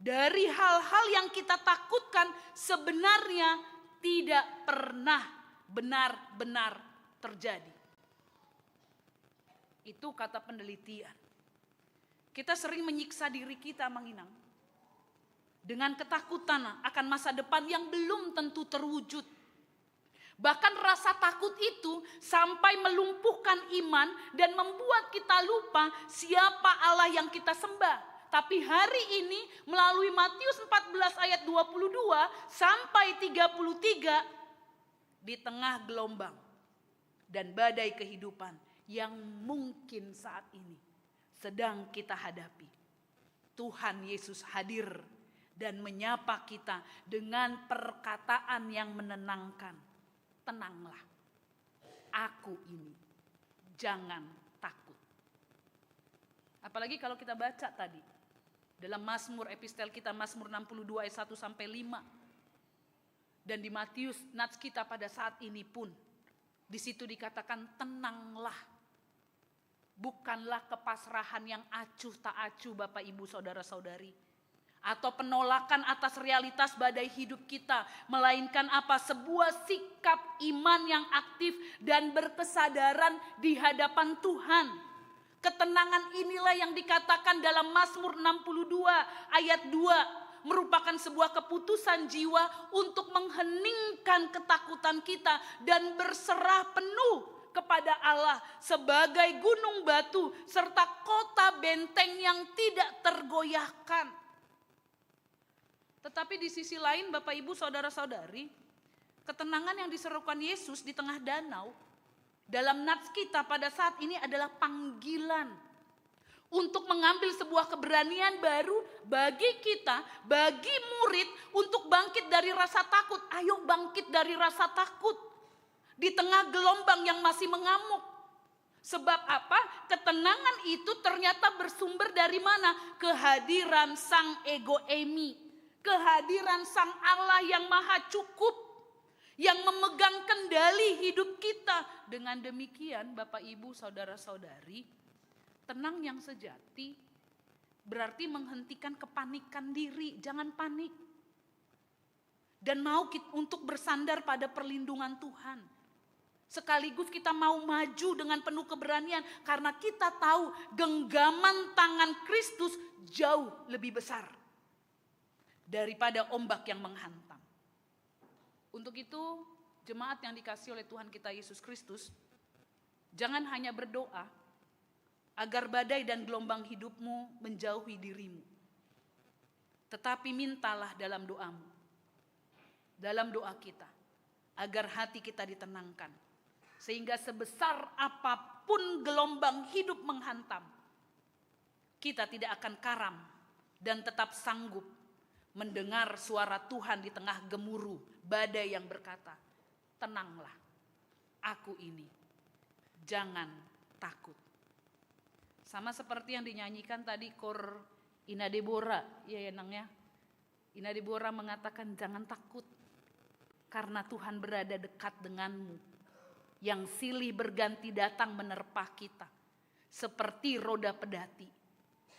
dari hal-hal yang kita takutkan sebenarnya tidak pernah benar-benar terjadi. Itu kata penelitian. Kita sering menyiksa diri kita Mang Inang. Dengan ketakutan akan masa depan yang belum tentu terwujud. Bahkan rasa takut itu sampai melumpuhkan iman dan membuat kita lupa siapa Allah yang kita sembah. Tapi hari ini melalui Matius 14 ayat 22 sampai 33 di tengah gelombang dan badai kehidupan yang mungkin saat ini sedang kita hadapi. Tuhan Yesus hadir dan menyapa kita dengan perkataan yang menenangkan. Tenanglah, aku ini, jangan takut. Apalagi kalau kita baca tadi dalam Mazmur epistel kita, Mazmur 62 ayat 1 sampai 5. Dan di Matius nats kita pada saat ini pun di situ dikatakan tenanglah. Bukanlah kepasrahan yang acuh tak acuh Bapak Ibu saudara-saudari. Atau penolakan atas realitas badai hidup kita. Melainkan apa? Sebuah sikap iman yang aktif dan berkesadaran di hadapan Tuhan. Ketenangan inilah yang dikatakan dalam Mazmur 62 ayat 2. Merupakan sebuah keputusan jiwa untuk mengheningkan ketakutan kita dan berserah penuh kepada Allah sebagai gunung batu serta kota benteng yang tidak tergoyahkan. Tetapi di sisi lain Bapak Ibu saudara-saudari, ketenangan yang diserukan Yesus di tengah danau dalam nats kita pada saat ini adalah panggilan untuk mengambil sebuah keberanian baru bagi kita, bagi murid untuk bangkit dari rasa takut. Ayo bangkit dari rasa takut. Di tengah gelombang yang masih mengamuk. Sebab apa? Ketenangan itu ternyata bersumber dari mana? Kehadiran Sang Ego Eimi. Kehadiran Sang Allah yang maha cukup. Yang memegang kendali hidup kita. Dengan demikian Bapak Ibu saudara-saudari, tenang yang sejati berarti menghentikan kepanikan diri. Jangan panik. Dan mau untuk bersandar pada perlindungan Tuhan. Sekaligus kita mau maju dengan penuh keberanian karena kita tahu genggaman tangan Kristus jauh lebih besar daripada ombak yang menghantam. Untuk itu, jemaat yang dikasihi oleh Tuhan kita Yesus Kristus, jangan hanya berdoa agar badai dan gelombang hidupmu menjauhi dirimu. Tetapi mintalah dalam doamu, dalam doa kita, agar hati kita ditenangkan. Sehingga sebesar apapun gelombang hidup menghantam, kita tidak akan karam dan tetap sanggup mendengar suara Tuhan di tengah gemuruh badai yang berkata, tenanglah, aku ini, jangan takut. Sama seperti yang dinyanyikan tadi kor Ina Deborah, ya Nang ya. Ina Deborah mengatakan jangan takut karena Tuhan berada dekat denganmu. Yang silih berganti datang menerpa kita seperti roda pedati.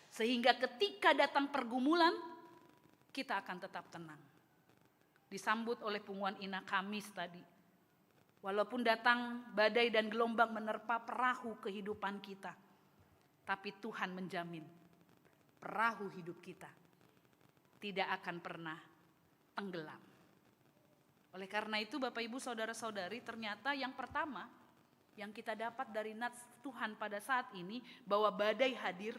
Sehingga ketika datang pergumulan kita akan tetap tenang. Disambut oleh punggungan Ina Kamis tadi. Walaupun datang badai dan gelombang menerpa perahu kehidupan kita, tapi Tuhan menjamin perahu hidup kita tidak akan pernah tenggelam. Oleh karena itu Bapak Ibu Saudara-saudari, ternyata yang pertama yang kita dapat dari nats Tuhan pada saat ini, bahwa badai hadir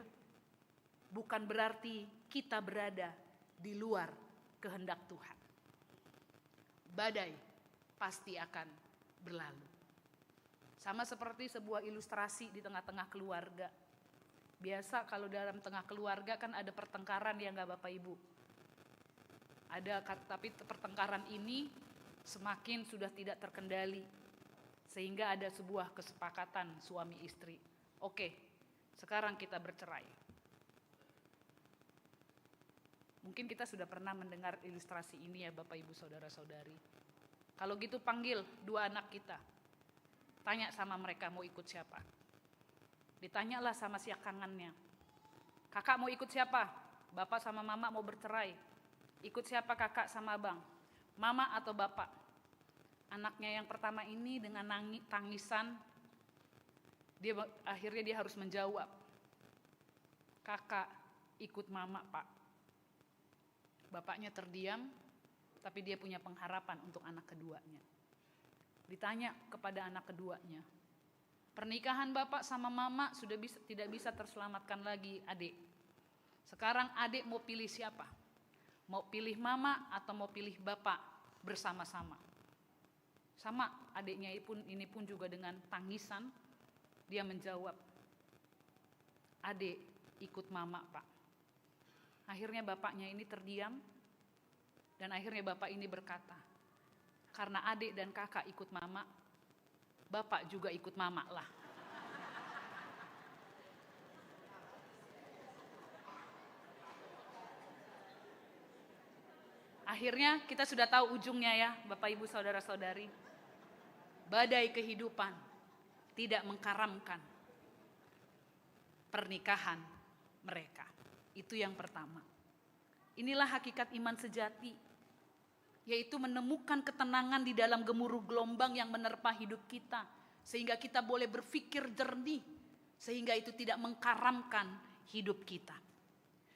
bukan berarti kita berada di luar kehendak Tuhan. Badai pasti akan berlalu. Sama seperti sebuah ilustrasi di tengah-tengah keluarga. Biasa kalau dalam tengah keluarga kan ada pertengkaran ya enggak Bapak Ibu? Ada, tapi pertengkaran ini semakin sudah tidak terkendali. Sehingga ada sebuah kesepakatan suami istri. Oke, sekarang kita bercerai. Mungkin kita sudah pernah mendengar ilustrasi ini ya Bapak Ibu Saudara-saudari. Kalau gitu panggil dua anak kita. Tanya sama mereka mau ikut siapa. Ditanyalah sama si kangannya. Kakak mau ikut siapa? Bapak sama mama mau bercerai. Ikut siapa kakak sama abang? Mama atau bapak? Anaknya yang pertama ini dengan tangisan, akhirnya dia harus menjawab. Kakak ikut mama pak. Bapaknya terdiam, tapi dia punya pengharapan untuk anak keduanya. Ditanya kepada anak keduanya, pernikahan bapak sama mama sudah tidak bisa terselamatkan lagi adik. Sekarang adik mau pilih siapa? Mau pilih mama atau mau pilih bapak bersama-sama? Sama adiknya ini pun juga dengan tangisan dia menjawab, adik ikut mama pak. Akhirnya bapaknya ini terdiam dan akhirnya bapak ini berkata, karena adik dan kakak ikut mama, bapak juga ikut mama lah. Akhirnya kita sudah tahu ujungnya ya Bapak Ibu Saudara-saudari. Badai kehidupan tidak mengkaramkan pernikahan mereka. Itu yang pertama. Inilah hakikat iman sejati, yaitu menemukan ketenangan di dalam gemuruh gelombang yang menerpa hidup kita. Sehingga kita boleh berpikir jernih, sehingga itu tidak mengkaramkan hidup kita.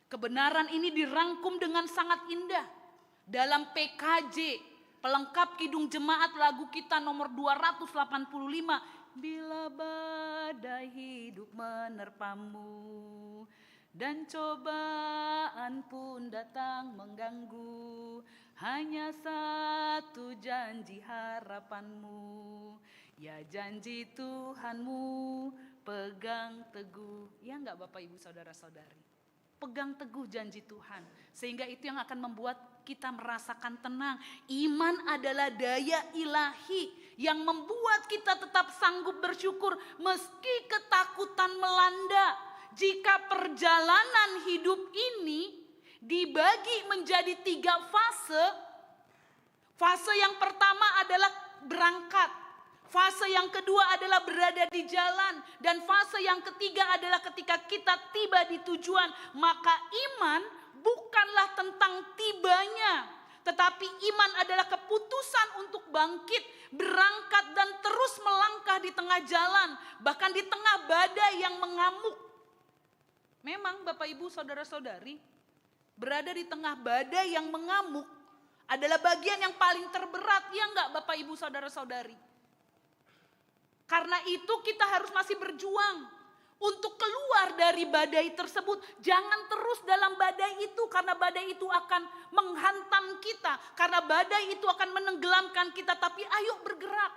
Kebenaran ini dirangkum dengan sangat indah dalam PKJ, pelengkap Kidung Jemaat lagu kita nomor 285. Bila badai hidup menerpamu dan cobaan pun datang mengganggu, hanya satu janji harapanmu, ya janji Tuhanmu pegang teguh. Ya enggak Bapak Ibu Saudara-saudari? Pegang teguh janji Tuhan. Sehingga itu yang akan membuat kita merasakan tenang. Iman adalah daya ilahi yang membuat kita tetap sanggup bersyukur meski ketakutan melanda. Jika perjalanan hidup ini dibagi menjadi 3 fase. Fase yang pertama adalah berangkat. Fase yang kedua adalah berada di jalan. Dan fase yang ketiga adalah ketika kita tiba di tujuan. Maka iman bukanlah tentang tibanya. Tetapi iman adalah keputusan untuk bangkit, berangkat dan terus melangkah di tengah jalan. Bahkan di tengah badai yang mengamuk. Memang Bapak Ibu Saudara-saudari, berada di tengah badai yang mengamuk adalah bagian yang paling terberat. Ya enggak Bapak Ibu Saudara-saudari? Karena itu kita harus masih berjuang untuk keluar dari badai tersebut. Jangan terus dalam badai itu, karena badai itu akan menghantam kita. Karena badai itu akan menenggelamkan kita. Tapi ayo bergerak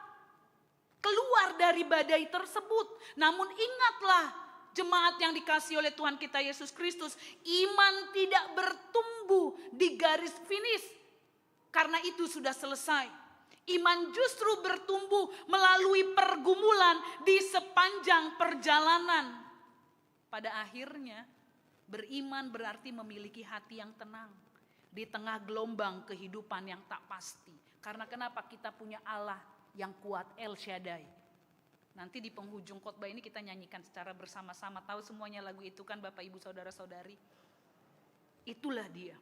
keluar dari badai tersebut. Namun ingatlah jemaat yang dikasihi oleh Tuhan kita Yesus Kristus, iman tidak bertumbuh di garis finish. Karena itu sudah selesai. Iman justru bertumbuh melalui pergumulan di sepanjang perjalanan. Pada akhirnya, beriman berarti memiliki hati yang tenang di tengah gelombang kehidupan yang tak pasti. Karena kenapa? Kita punya Allah yang kuat, El Shaddai. Nanti di penghujung khotbah ini kita nyanyikan secara bersama-sama. Tahu semuanya lagu itu kan Bapak Ibu Saudara-saudari? Itulah dia.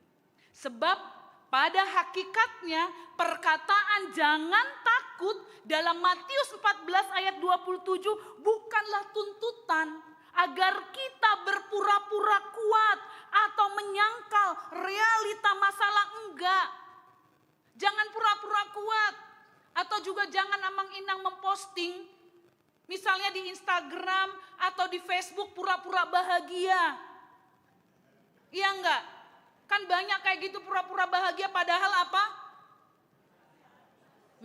Sebab pada hakikatnya perkataan jangan takut dalam Matius 14 ayat 27 bukanlah tuntutan agar kita berpura-pura kuat atau menyangkal realita masalah, enggak. Jangan pura-pura kuat atau juga jangan amang-inang memposting. Misalnya di Instagram atau di Facebook pura-pura bahagia. Iya enggak? Kan banyak kayak gitu pura-pura bahagia padahal apa?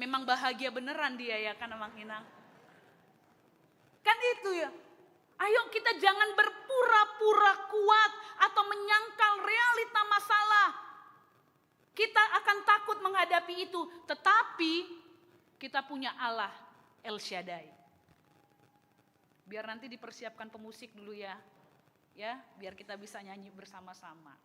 Memang bahagia beneran dia ya kan Amang Inang. Kan itu ya. Ayo kita jangan berpura-pura kuat atau menyangkal realita masalah. Kita akan takut menghadapi itu. Tetapi kita punya Allah El Shaddai. Biar nanti dipersiapkan pemusik dulu ya. Ya, biar kita bisa nyanyi bersama-sama.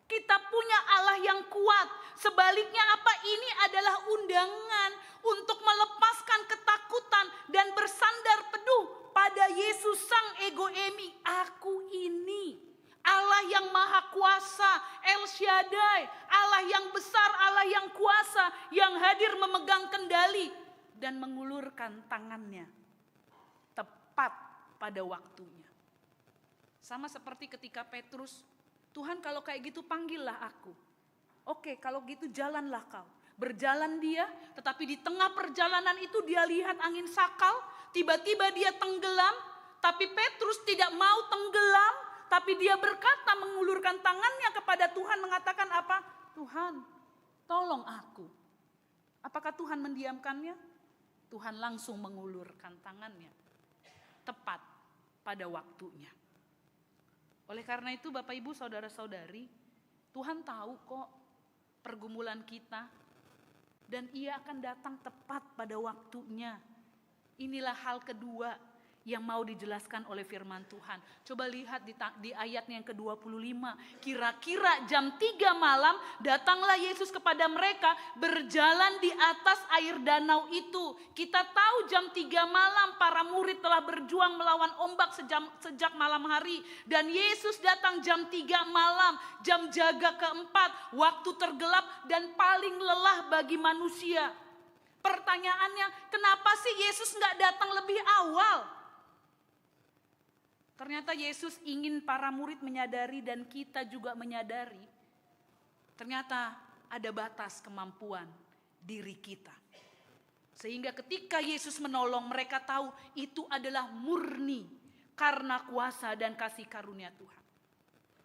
Kita punya Allah yang kuat. Sebaliknya apa? Ini adalah undangan untuk melepaskan ketakutan dan bersandar penuh pada Yesus Sang Ego Emi. Aku ini Allah yang maha kuasa, El Shaddai, Allah yang besar, Allah yang kuasa, yang hadir memegang kendali dan mengulurkan tangannya tepat pada waktunya. Sama seperti ketika Petrus, Tuhan kalau kayak gitu panggillah aku. Oke, kalau gitu jalanlah kau. Berjalan dia, tetapi di tengah perjalanan itu dia lihat angin sakal, tiba-tiba dia tenggelam, tapi Petrus tidak mau tenggelam, tapi dia berkata mengulurkan tangannya kepada Tuhan mengatakan apa? Tuhan, tolong aku. Apakah Tuhan mendiamkannya? Tuhan langsung mengulurkan tangannya. Tepat pada waktunya. Oleh karena itu Bapak Ibu Saudara-saudari, Tuhan tahu kok pergumulan kita dan Ia akan datang tepat pada waktunya. Inilah hal kedua yang mau dijelaskan oleh firman Tuhan. Coba lihat di ayatnya yang ke-25. Kira-kira jam 3 malam datanglah Yesus kepada mereka berjalan di atas air danau itu. Kita tahu jam 3 malam para murid telah berjuang melawan ombak sejak malam hari. Dan Yesus datang jam 3 malam, jam jaga keempat, waktu tergelap dan paling lelah bagi manusia. Pertanyaannya, kenapa sih Yesus gak datang lebih awal? Ternyata Yesus ingin para murid menyadari dan kita juga menyadari. Ternyata ada batas kemampuan diri kita. Sehingga ketika Yesus menolong mereka tahu itu adalah murni karena kuasa dan kasih karunia Tuhan.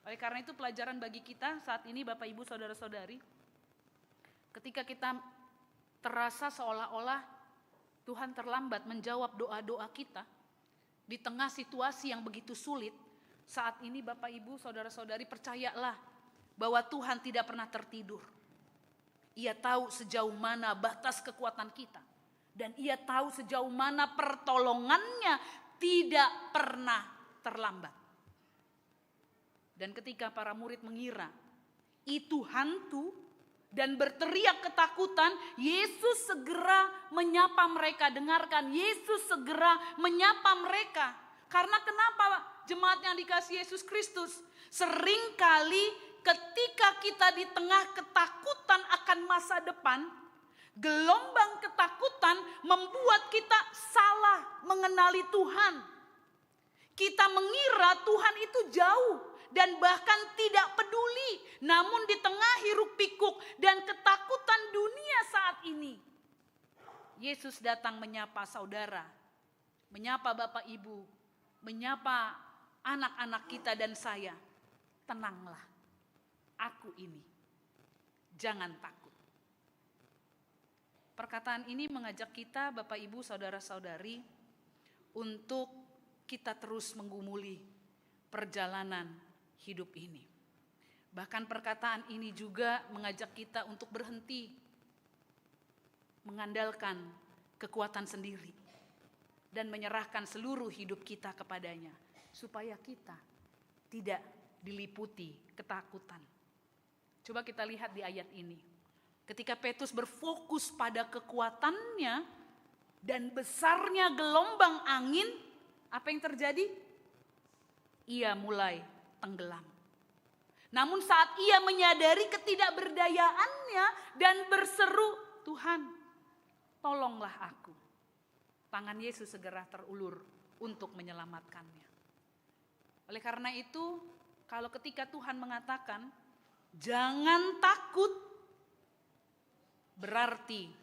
Oleh karena itu pelajaran bagi kita saat ini Bapak Ibu Saudara-saudari. Ketika kita terasa seolah-olah Tuhan terlambat menjawab doa-doa kita. Di tengah situasi yang begitu sulit, saat ini Bapak Ibu Saudara-saudari percayalah bahwa Tuhan tidak pernah tertidur. Ia tahu sejauh mana batas kekuatan kita. Dan Ia tahu sejauh mana pertolongannya tidak pernah terlambat. Dan ketika para murid mengira itu hantu dan berteriak ketakutan, Yesus segera menyapa mereka. Dengarkan, Yesus segera menyapa mereka. Karena kenapa jemaat yang dikasihi Yesus Kristus? Seringkali ketika kita di tengah ketakutan akan masa depan, gelombang ketakutan membuat kita salah mengenali Tuhan. Kita mengira Tuhan itu jauh dan bahkan tidak peduli. Namun di tengah hiruk pikuk dan ketakutan dunia saat ini, Yesus datang menyapa saudara, menyapa Bapak Ibu, menyapa anak-anak kita dan saya. Tenanglah, aku ini, jangan takut. Perkataan ini mengajak kita Bapak Ibu Saudara-saudari untuk kita terus menggumuli perjalanan hidup ini. Bahkan perkataan ini juga mengajak kita untuk berhenti mengandalkan kekuatan sendiri dan menyerahkan seluruh hidup kita kepadanya, supaya kita tidak diliputi ketakutan. Coba kita lihat di ayat ini. Ketika Petrus berfokus pada kekuatannya dan besarnya gelombang angin, apa yang terjadi? Ia mulai tenggelam. Namun saat ia menyadari ketidakberdayaannya dan berseru, "Tuhan, tolonglah aku." Tangan Yesus segera terulur untuk menyelamatkannya. Oleh karena itu, kalau ketika Tuhan mengatakan, "Jangan takut," berarti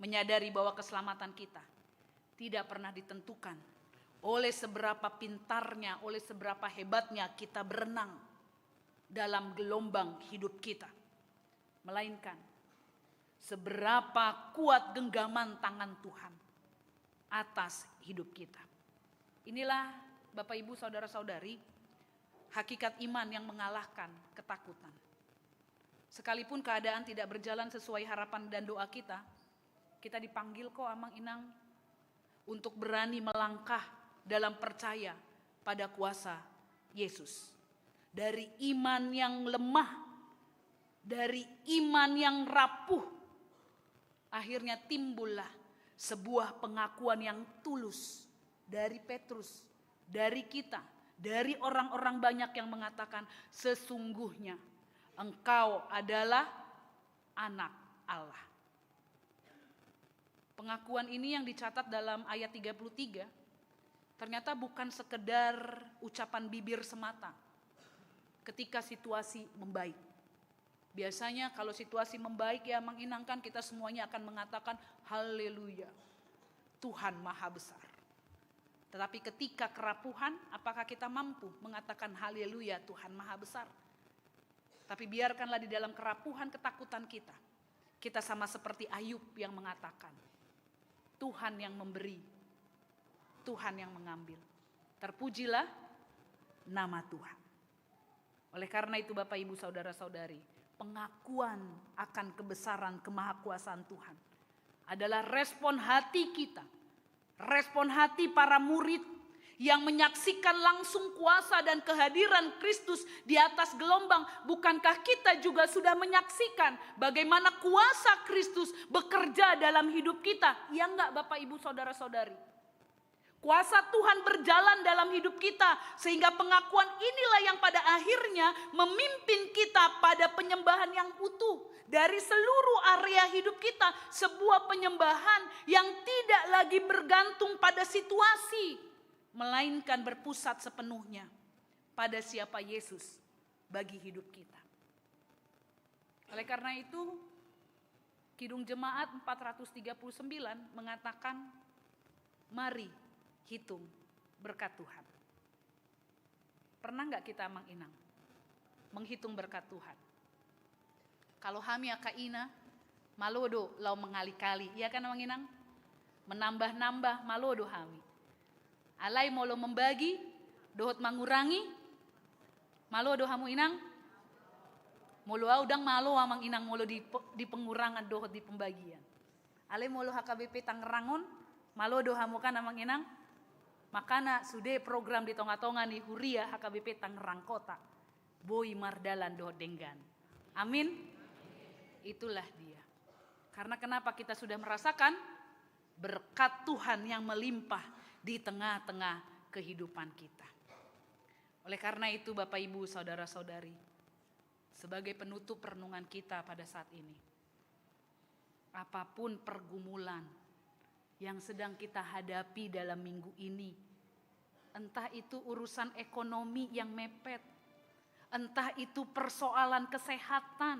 menyadari bahwa keselamatan kita tidak pernah ditentukan oleh seberapa pintarnya, oleh seberapa hebatnya kita berenang dalam gelombang hidup kita, melainkan seberapa kuat genggaman tangan Tuhan atas hidup kita. Inilah Bapak Ibu saudara-saudari, hakikat iman yang mengalahkan ketakutan. Sekalipun keadaan tidak berjalan sesuai harapan dan doa kita, kita dipanggil kok Amang Inang untuk berani melangkah dalam percaya pada kuasa Yesus. Dari iman yang lemah, dari iman yang rapuh, akhirnya timbullah sebuah pengakuan yang tulus dari Petrus, dari kita, dari orang-orang banyak yang mengatakan, "Sesungguhnya engkau adalah anak Allah." Pengakuan ini yang dicatat dalam ayat 33 ternyata bukan sekedar ucapan bibir semata ketika situasi membaik. Biasanya kalau situasi membaik ya menginangkan, kita semuanya akan mengatakan haleluya, Tuhan Maha Besar. Tetapi ketika kerapuhan, apakah kita mampu mengatakan haleluya, Tuhan Maha Besar? Tapi biarkanlah di dalam kerapuhan ketakutan kita, kita sama seperti Ayub yang mengatakan, Tuhan yang memberi, Tuhan yang mengambil. Terpujilah nama Tuhan. Oleh karena itu Bapak Ibu saudara-saudari, pengakuan akan kebesaran kemahakuasaan Tuhan adalah respon hati kita. Respon hati para murid yang menyaksikan langsung kuasa dan kehadiran Kristus di atas gelombang. Bukankah kita juga sudah menyaksikan bagaimana kuasa Kristus bekerja dalam hidup kita? Ya enggak Bapak Ibu saudara-saudari? Kuasa Tuhan berjalan dalam hidup kita, sehingga pengakuan inilah yang pada akhirnya memimpin kita pada penyembahan yang utuh. Dari seluruh area hidup kita, sebuah penyembahan yang tidak lagi bergantung pada situasi, melainkan berpusat sepenuhnya pada siapa Yesus bagi hidup kita. Oleh karena itu, Kidung Jemaat 439 mengatakan, mari hitung berkat Tuhan. Pernah nggak kita Mang Inang menghitung berkat Tuhan? Kalau hami akaina, malodo lau mengali-kali, iya kan Mang Inang? Menambah-nambah malodo hami. Alai molo membagi, dohot mengurangi, malodo hamu Inang? Molo udang malo Mang Inang molo di pengurangan dohot di pembagian. Alai molo HKBP Tangerangon, malodo hamu kan Mang Inang? Makana sudah program di tonga-tonga nih Huria HKBP Tangerang Kota. Boy Mardalan do Denggan. Amin. Itulah dia. Karena kenapa kita sudah merasakan berkat Tuhan yang melimpah di tengah-tengah kehidupan kita. Oleh karena itu Bapak Ibu saudara-saudari, sebagai penutup renungan kita pada saat ini, apapun pergumulan yang sedang kita hadapi dalam minggu ini, entah itu urusan ekonomi yang mepet, entah itu persoalan kesehatan,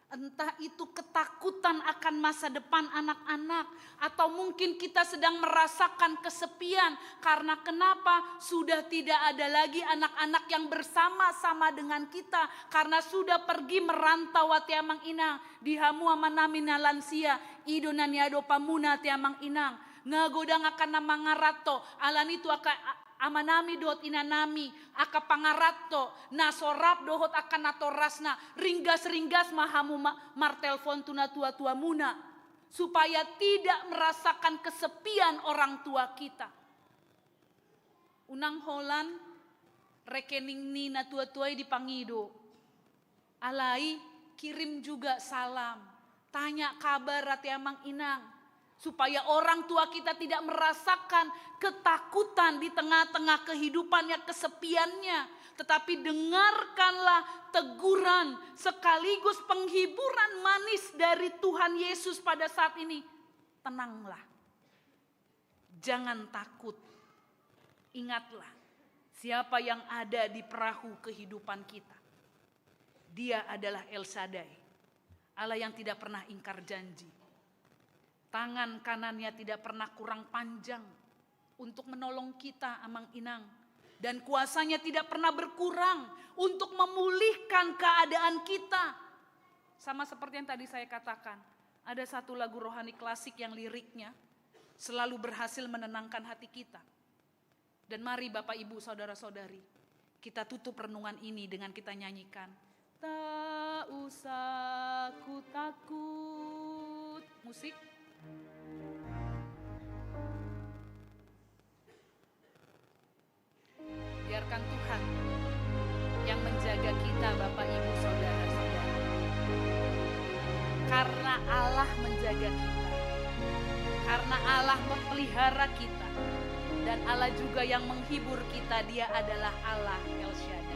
entah itu ketakutan akan masa depan anak-anak, atau mungkin kita sedang merasakan kesepian karena kenapa sudah tidak ada lagi anak-anak yang bersama-sama dengan kita karena sudah pergi merantau tiamang inang di hamu amanamina lansia idonaniado pamuna tiamang inang ngagodang akan nama ngarato alan itu amanami dohot inanami, aka pangarato, nasorap dohot akan natorasna, ringgas-ringgas mahamu martelfon tuna tua-tua muna. Supaya tidak merasakan kesepian orang tua kita. Unang holan, rekening ni na tua-tuai di pangido. Alai kirim juga salam, tanya kabar rati amang inang. Supaya orang tua kita tidak merasakan ketakutan di tengah-tengah kehidupannya, kesepiannya. Tetapi dengarkanlah teguran sekaligus penghiburan manis dari Tuhan Yesus pada saat ini. Tenanglah, jangan takut. Ingatlah siapa yang ada di perahu kehidupan kita. Dia adalah El Shaddai, Allah yang tidak pernah ingkar janji. Tangan kanannya tidak pernah kurang panjang untuk menolong kita amang inang. Dan kuasanya tidak pernah berkurang untuk memulihkan keadaan kita. Sama seperti yang tadi saya katakan. Ada satu lagu rohani klasik yang liriknya selalu berhasil menenangkan hati kita. Dan mari Bapak Ibu Saudara-saudari, kita tutup renungan ini dengan kita nyanyikan. Tak usah ku takut. Musik. Biarkan Tuhan yang menjaga kita Bapak Ibu Saudara-saudara. Karena Allah menjaga kita. Karena Allah memelihara kita. Dan Allah juga yang menghibur kita, Dia adalah Allah El Shaddai.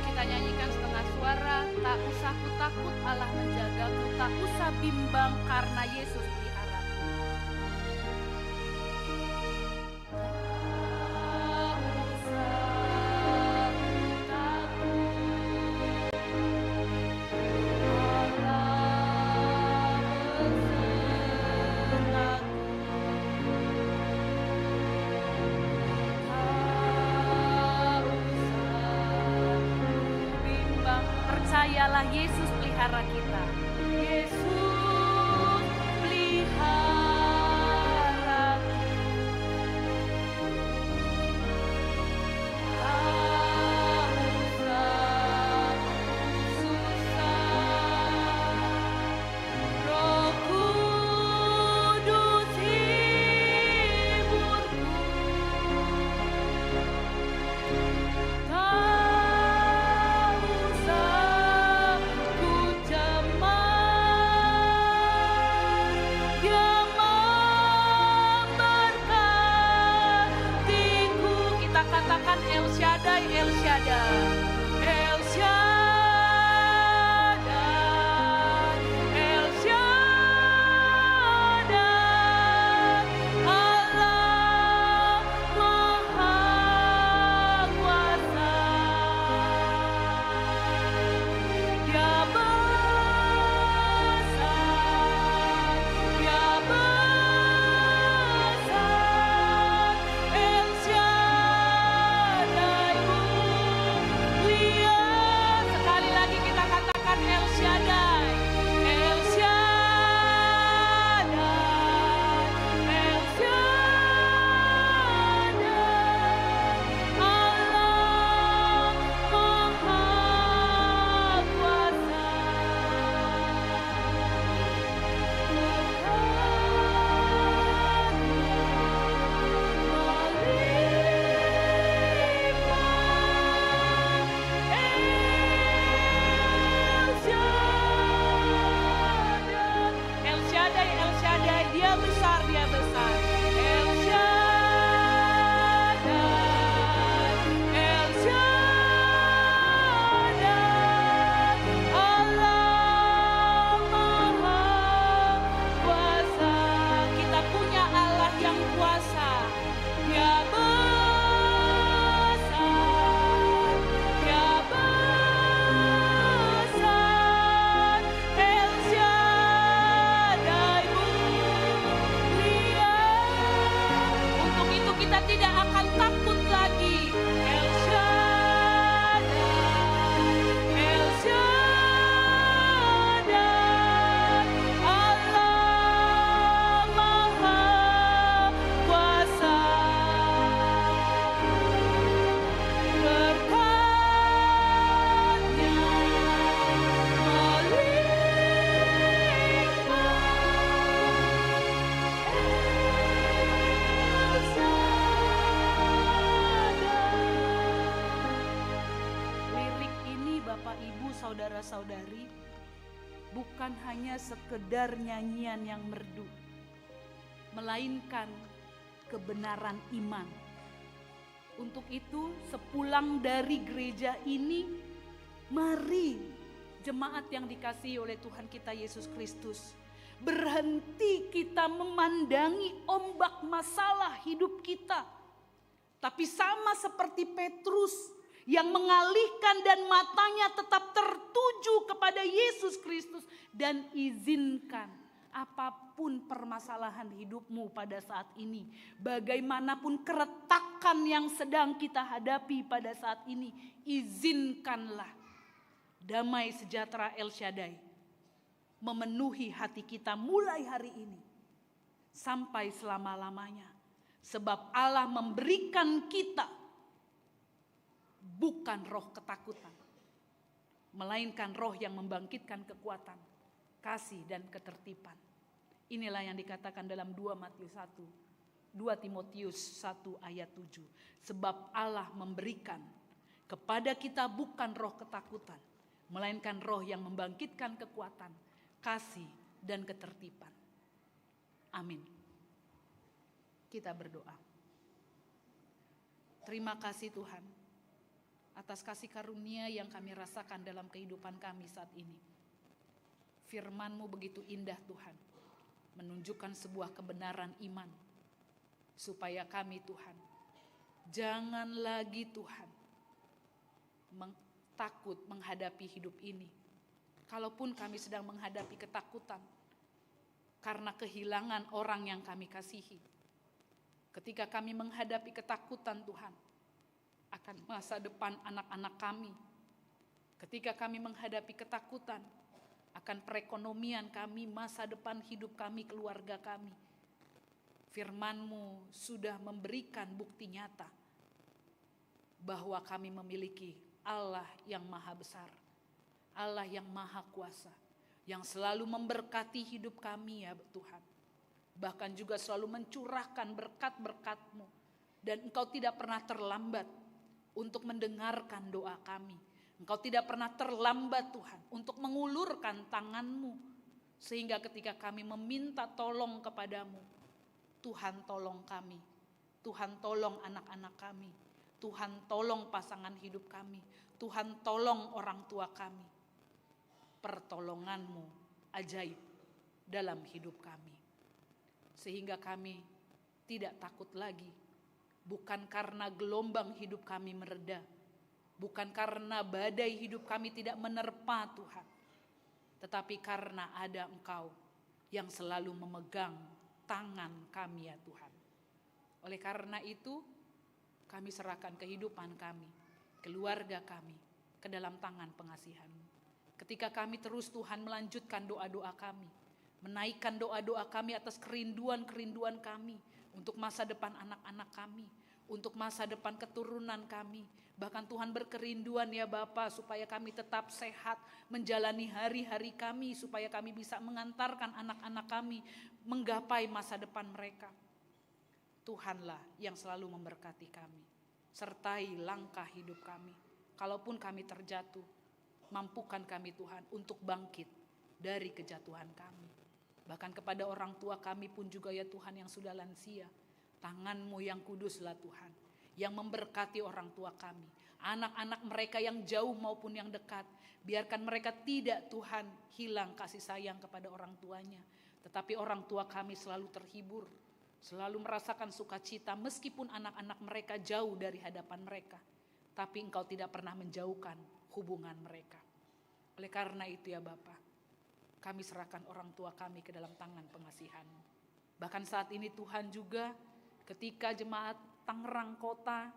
Kita nyanyikan setengah suara, tak usah ku takut Allah menjagaku, tak usah bimbang karena Yesus peliharaku. Percayalah Yesus pelihara kita. Yesus pelihara. Tak usah susah. Roh Kudus hiburku. El Shaddai, El Shaddai, El Shaddai, El Shaddai, Allah Maha Kuasa. Dia besar, Dia besar, El Shaddai. Sekali lagi kita katakan El Shaddai, El Shaddai, El Shaddai, Allah Maha Kuasa. El Shaddai, El Shaddai, Dia besar, Dia besar. El Shaddai, El Shaddai, Allah Maha Kuasa. Kita punya Allah yang kuasa. Dia besar, Dia besar, El Shaddai mulia. Untuk itu kita tidak akan takut lagi. El Shaddai, El Shaddai, saudara-saudari bukan hanya sekedar nyanyian yang merdu, melainkan kebenaran iman. Untuk itu, sepulang dari gereja ini, mari jemaat yang dikasihi oleh Tuhan kita Yesus Kristus, berhenti kita memandangi ombak masalah hidup kita. Tapi sama seperti Petrus yang mengalihkan dan matanya tetap tertuju kepada Yesus Kristus, dan izinkan apapun permasalahan hidupmu pada saat ini, bagaimanapun keretakan yang sedang kita hadapi pada saat ini, izinkanlah damai sejahtera El Shaddai memenuhi hati kita mulai hari ini sampai selama-lamanya. Sebab Allah memberikan kita bukan roh ketakutan, melainkan roh yang membangkitkan kekuatan, kasih dan ketertiban. Inilah yang dikatakan dalam 2 Timotius 1 ayat 7. Sebab Allah memberikan kepada kita bukan roh ketakutan, melainkan roh yang membangkitkan kekuatan, kasih dan ketertiban. Amin. Kita berdoa. Terima kasih Tuhan atas kasih karunia yang kami rasakan dalam kehidupan kami saat ini. Firman-Mu begitu indah Tuhan, menunjukkan sebuah kebenaran iman, supaya kami Tuhan, jangan lagi Tuhan takut menghadapi hidup ini. Kalaupun kami sedang menghadapi ketakutan karena kehilangan orang yang kami kasihi. Ketika kami menghadapi ketakutan Tuhan akan masa depan anak-anak kami. Ketika kami menghadapi ketakutan akan perekonomian kami, masa depan hidup kami, keluarga kami. Firman-Mu sudah memberikan bukti nyata bahwa kami memiliki Allah yang maha besar, Allah yang maha kuasa, yang selalu memberkati hidup kami ya Tuhan. Bahkan juga selalu mencurahkan berkat-berkat-Mu. Dan Engkau tidak pernah terlambat untuk mendengarkan doa kami. Engkau tidak pernah terlambat Tuhan untuk mengulurkan tangan-Mu. Sehingga ketika kami meminta tolong kepadamu, Tuhan tolong kami. Tuhan tolong anak-anak kami. Tuhan tolong pasangan hidup kami. Tuhan tolong orang tua kami. Pertolongan-Mu ajaib dalam hidup kami. Sehingga kami tidak takut lagi. Bukan karena gelombang hidup kami mereda. Bukan karena badai hidup kami tidak menerpa Tuhan. Tetapi karena ada Engkau yang selalu memegang tangan kami ya Tuhan. Oleh karena itu kami serahkan kehidupan kami, keluarga kami ke dalam tangan pengasihan-Mu. Ketika kami terus Tuhan melanjutkan doa-doa kami, menaikkan doa-doa kami atas kerinduan-kerinduan kami untuk masa depan anak-anak kami, untuk masa depan keturunan kami. Bahkan Tuhan berkerinduan ya Bapa supaya kami tetap sehat menjalani hari-hari kami, supaya kami bisa mengantarkan anak-anak kami menggapai masa depan mereka. Tuhanlah yang selalu memberkati kami, sertai langkah hidup kami. Kalaupun kami terjatuh, mampukan kami Tuhan untuk bangkit dari kejatuhan kami. Bahkan kepada orang tua kami pun juga ya Tuhan yang sudah lansia. Tangan-Mu yang kuduslah Tuhan, yang memberkati orang tua kami. Anak-anak mereka yang jauh maupun yang dekat. Biarkan mereka tidak Tuhan hilang kasih sayang kepada orang tuanya. Tetapi orang tua kami selalu terhibur, selalu merasakan sukacita meskipun anak-anak mereka jauh dari hadapan mereka. Tapi Engkau tidak pernah menjauhkan hubungan mereka. Oleh karena itu ya Bapa, kami serahkan orang tua kami ke dalam tangan pengasihan-Mu. Bahkan saat ini Tuhan juga ketika jemaat Tangerang Kota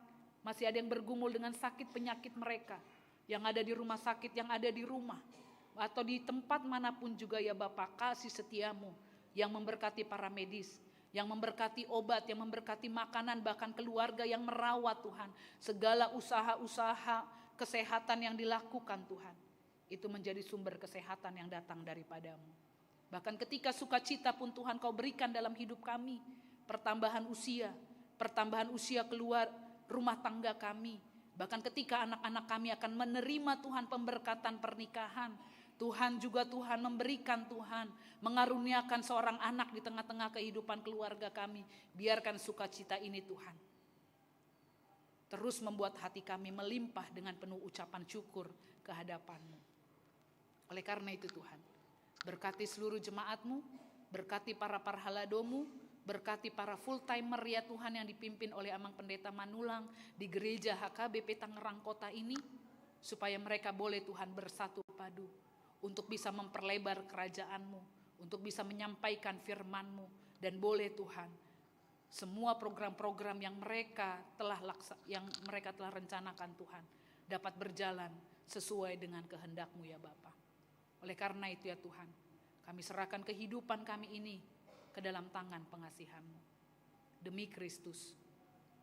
masih ada yang bergumul dengan sakit penyakit mereka, yang ada di rumah sakit, yang ada di rumah, atau di tempat manapun juga ya Bapa, kasih setia-Mu yang memberkati para medis, yang memberkati obat, yang memberkati makanan, bahkan keluarga yang merawat Tuhan. Segala usaha-usaha kesehatan yang dilakukan Tuhan, itu menjadi sumber kesehatan yang datang daripada-Mu. Bahkan ketika sukacita pun Tuhan Kau berikan dalam hidup kami, pertambahan usia keluar rumah tangga kami, Bahkan ketika anak-anak kami akan menerima Tuhan pemberkatan pernikahan, Tuhan juga Tuhan memberikan Tuhan, mengaruniakan seorang anak di tengah-tengah kehidupan keluarga kami. Biarkan sukacita ini Tuhan terus membuat hati kami melimpah dengan penuh ucapan syukur ke hadapan-Mu. Oleh karena itu Tuhan, berkati seluruh jemaat-Mu, berkati para parhalado-Mu, berkati para full timer ya Tuhan yang dipimpin oleh Amang Pendeta Manulang di gereja HKBP Tangerang Kota ini, supaya mereka boleh Tuhan bersatu padu untuk bisa memperlebar kerajaan-Mu, untuk bisa menyampaikan firman-Mu, dan boleh Tuhan semua program-program yang mereka telah rencanakan Tuhan dapat berjalan sesuai dengan kehendak-Mu ya Bapa. Oleh karena itu ya Tuhan, kami serahkan kehidupan kami ini ke dalam tangan pengasihan-Mu. Demi Kristus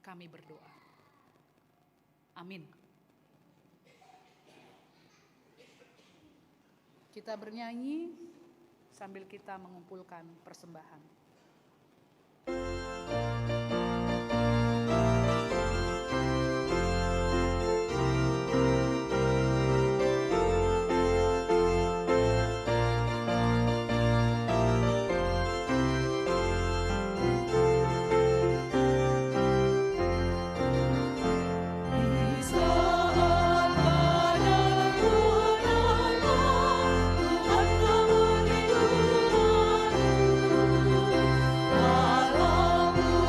kami berdoa. Amin. Kita bernyanyi sambil kita mengumpulkan persembahan. Tuhan kamu di rumahku,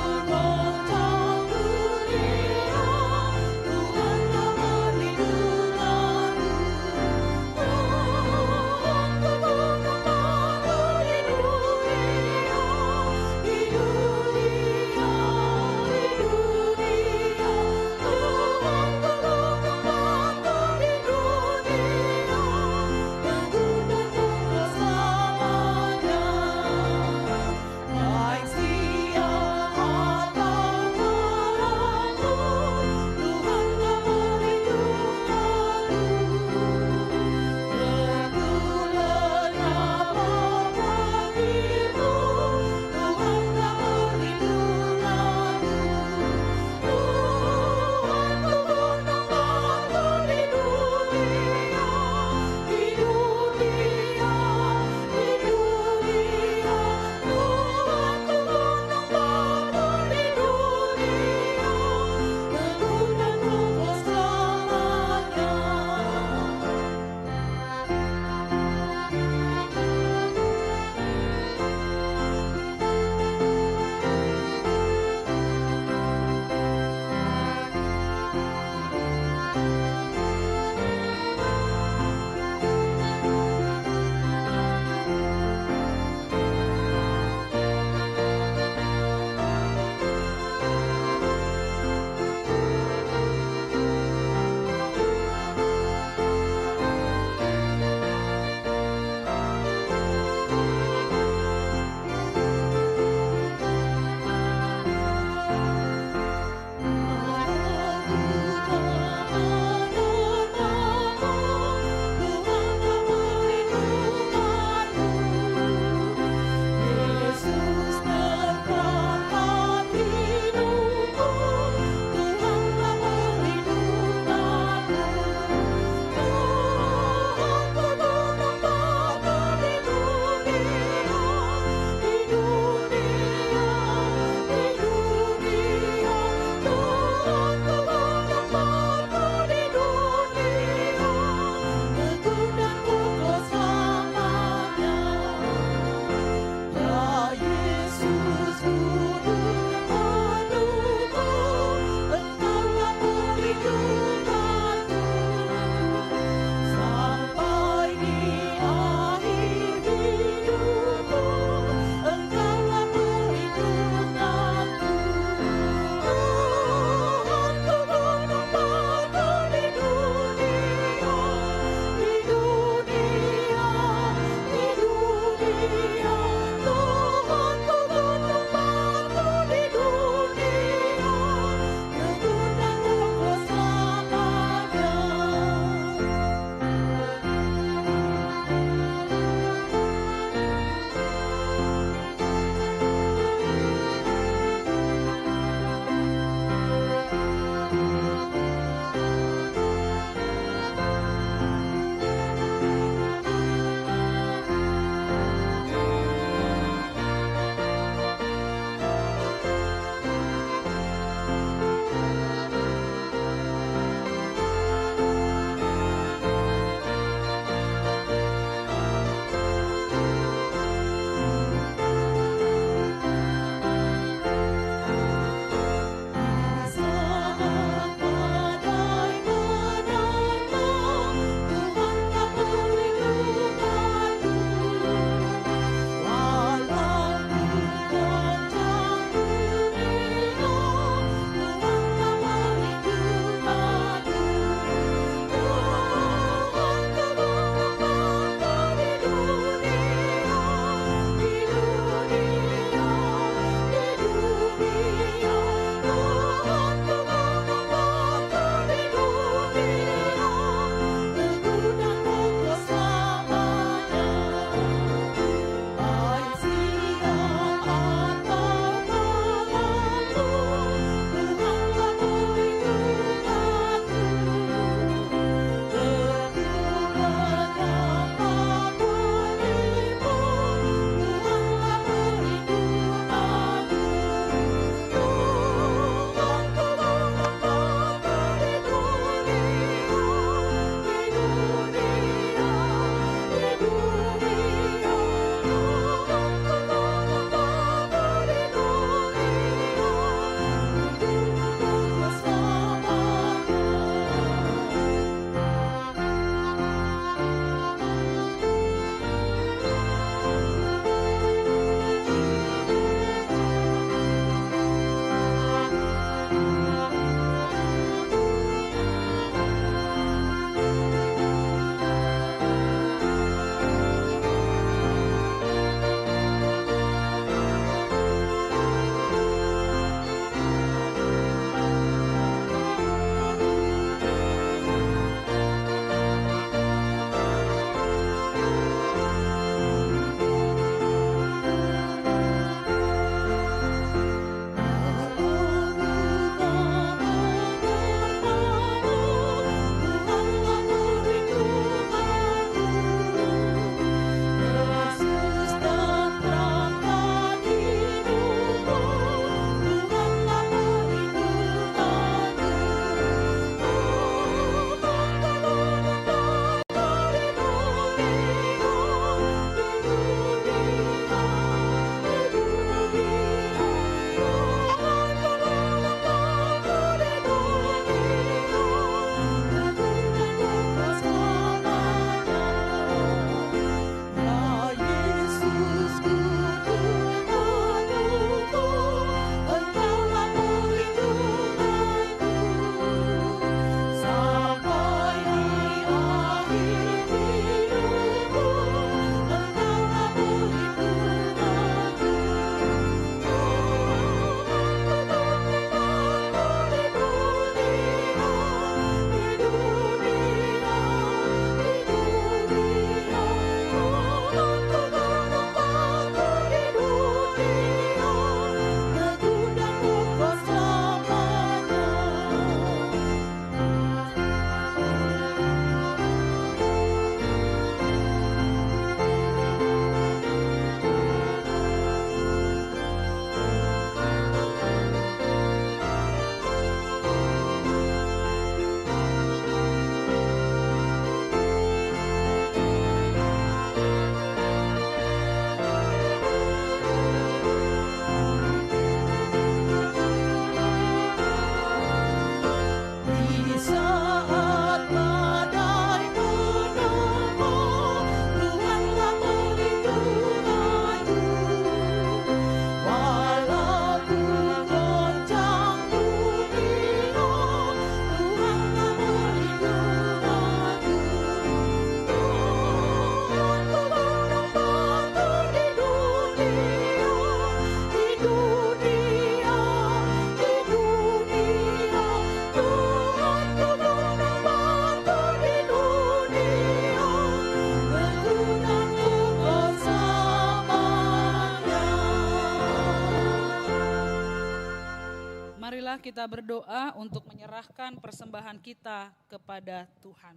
Marilah kita berdoa untuk menyerahkan persembahan kita kepada Tuhan.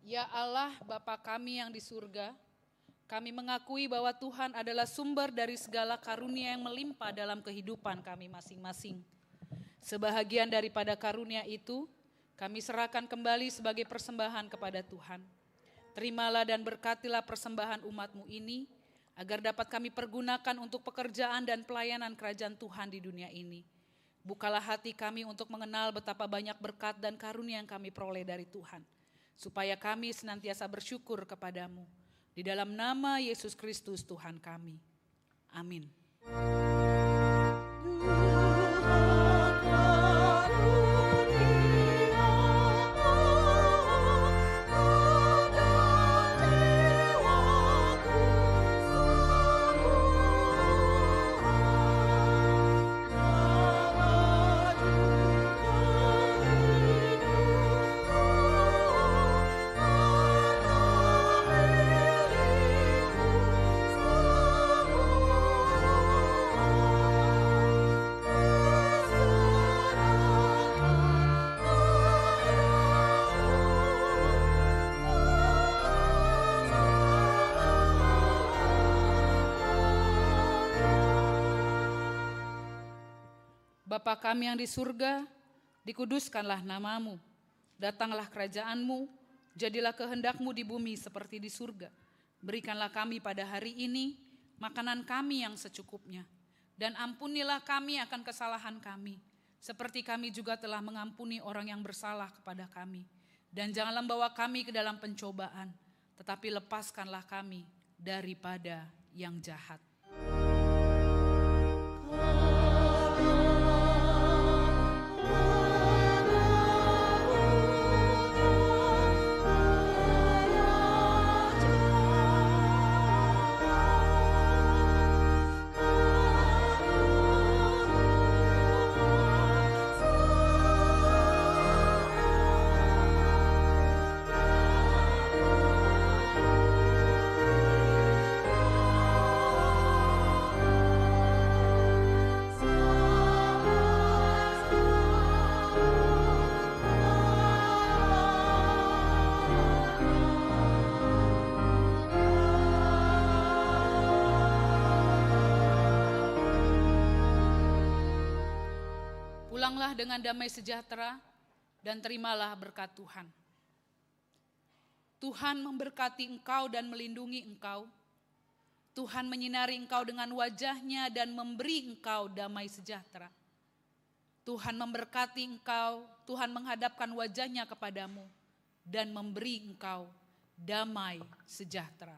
Ya Allah, Bapa kami yang di surga, kami mengakui bahwa Tuhan adalah sumber dari segala karunia yang melimpah dalam kehidupan kami masing-masing. Sebahagian daripada karunia itu, kami serahkan kembali sebagai persembahan kepada Tuhan. Terimalah dan berkatilah persembahan umat-Mu ini, agar dapat kami pergunakan untuk pekerjaan dan pelayanan kerajaan Tuhan di dunia ini. Bukalah hati kami untuk mengenal betapa banyak berkat dan karunia yang kami peroleh dari Tuhan, supaya kami senantiasa bersyukur kepadamu. Di dalam nama Yesus Kristus Tuhan kami. Amin. Bapa kami yang di surga, dikuduskanlah namamu. Datanglah kerajaan-Mu, jadilah kehendak-Mu di bumi seperti di surga. Berikanlah kami pada hari ini makanan kami yang secukupnya. Dan ampunilah kami akan kesalahan kami, seperti kami juga telah mengampuni orang yang bersalah kepada kami. Dan janganlah membawa kami ke dalam pencobaan, tetapi lepaskanlah kami daripada yang jahat. Pulanglah dengan damai sejahtera dan terimalah berkat Tuhan. Tuhan memberkati engkau dan melindungi engkau. Tuhan menyinari engkau dengan wajah-Nya dan memberi engkau damai sejahtera. Tuhan memberkati engkau, Tuhan menghadapkan wajah-Nya kepadamu dan memberi engkau damai sejahtera.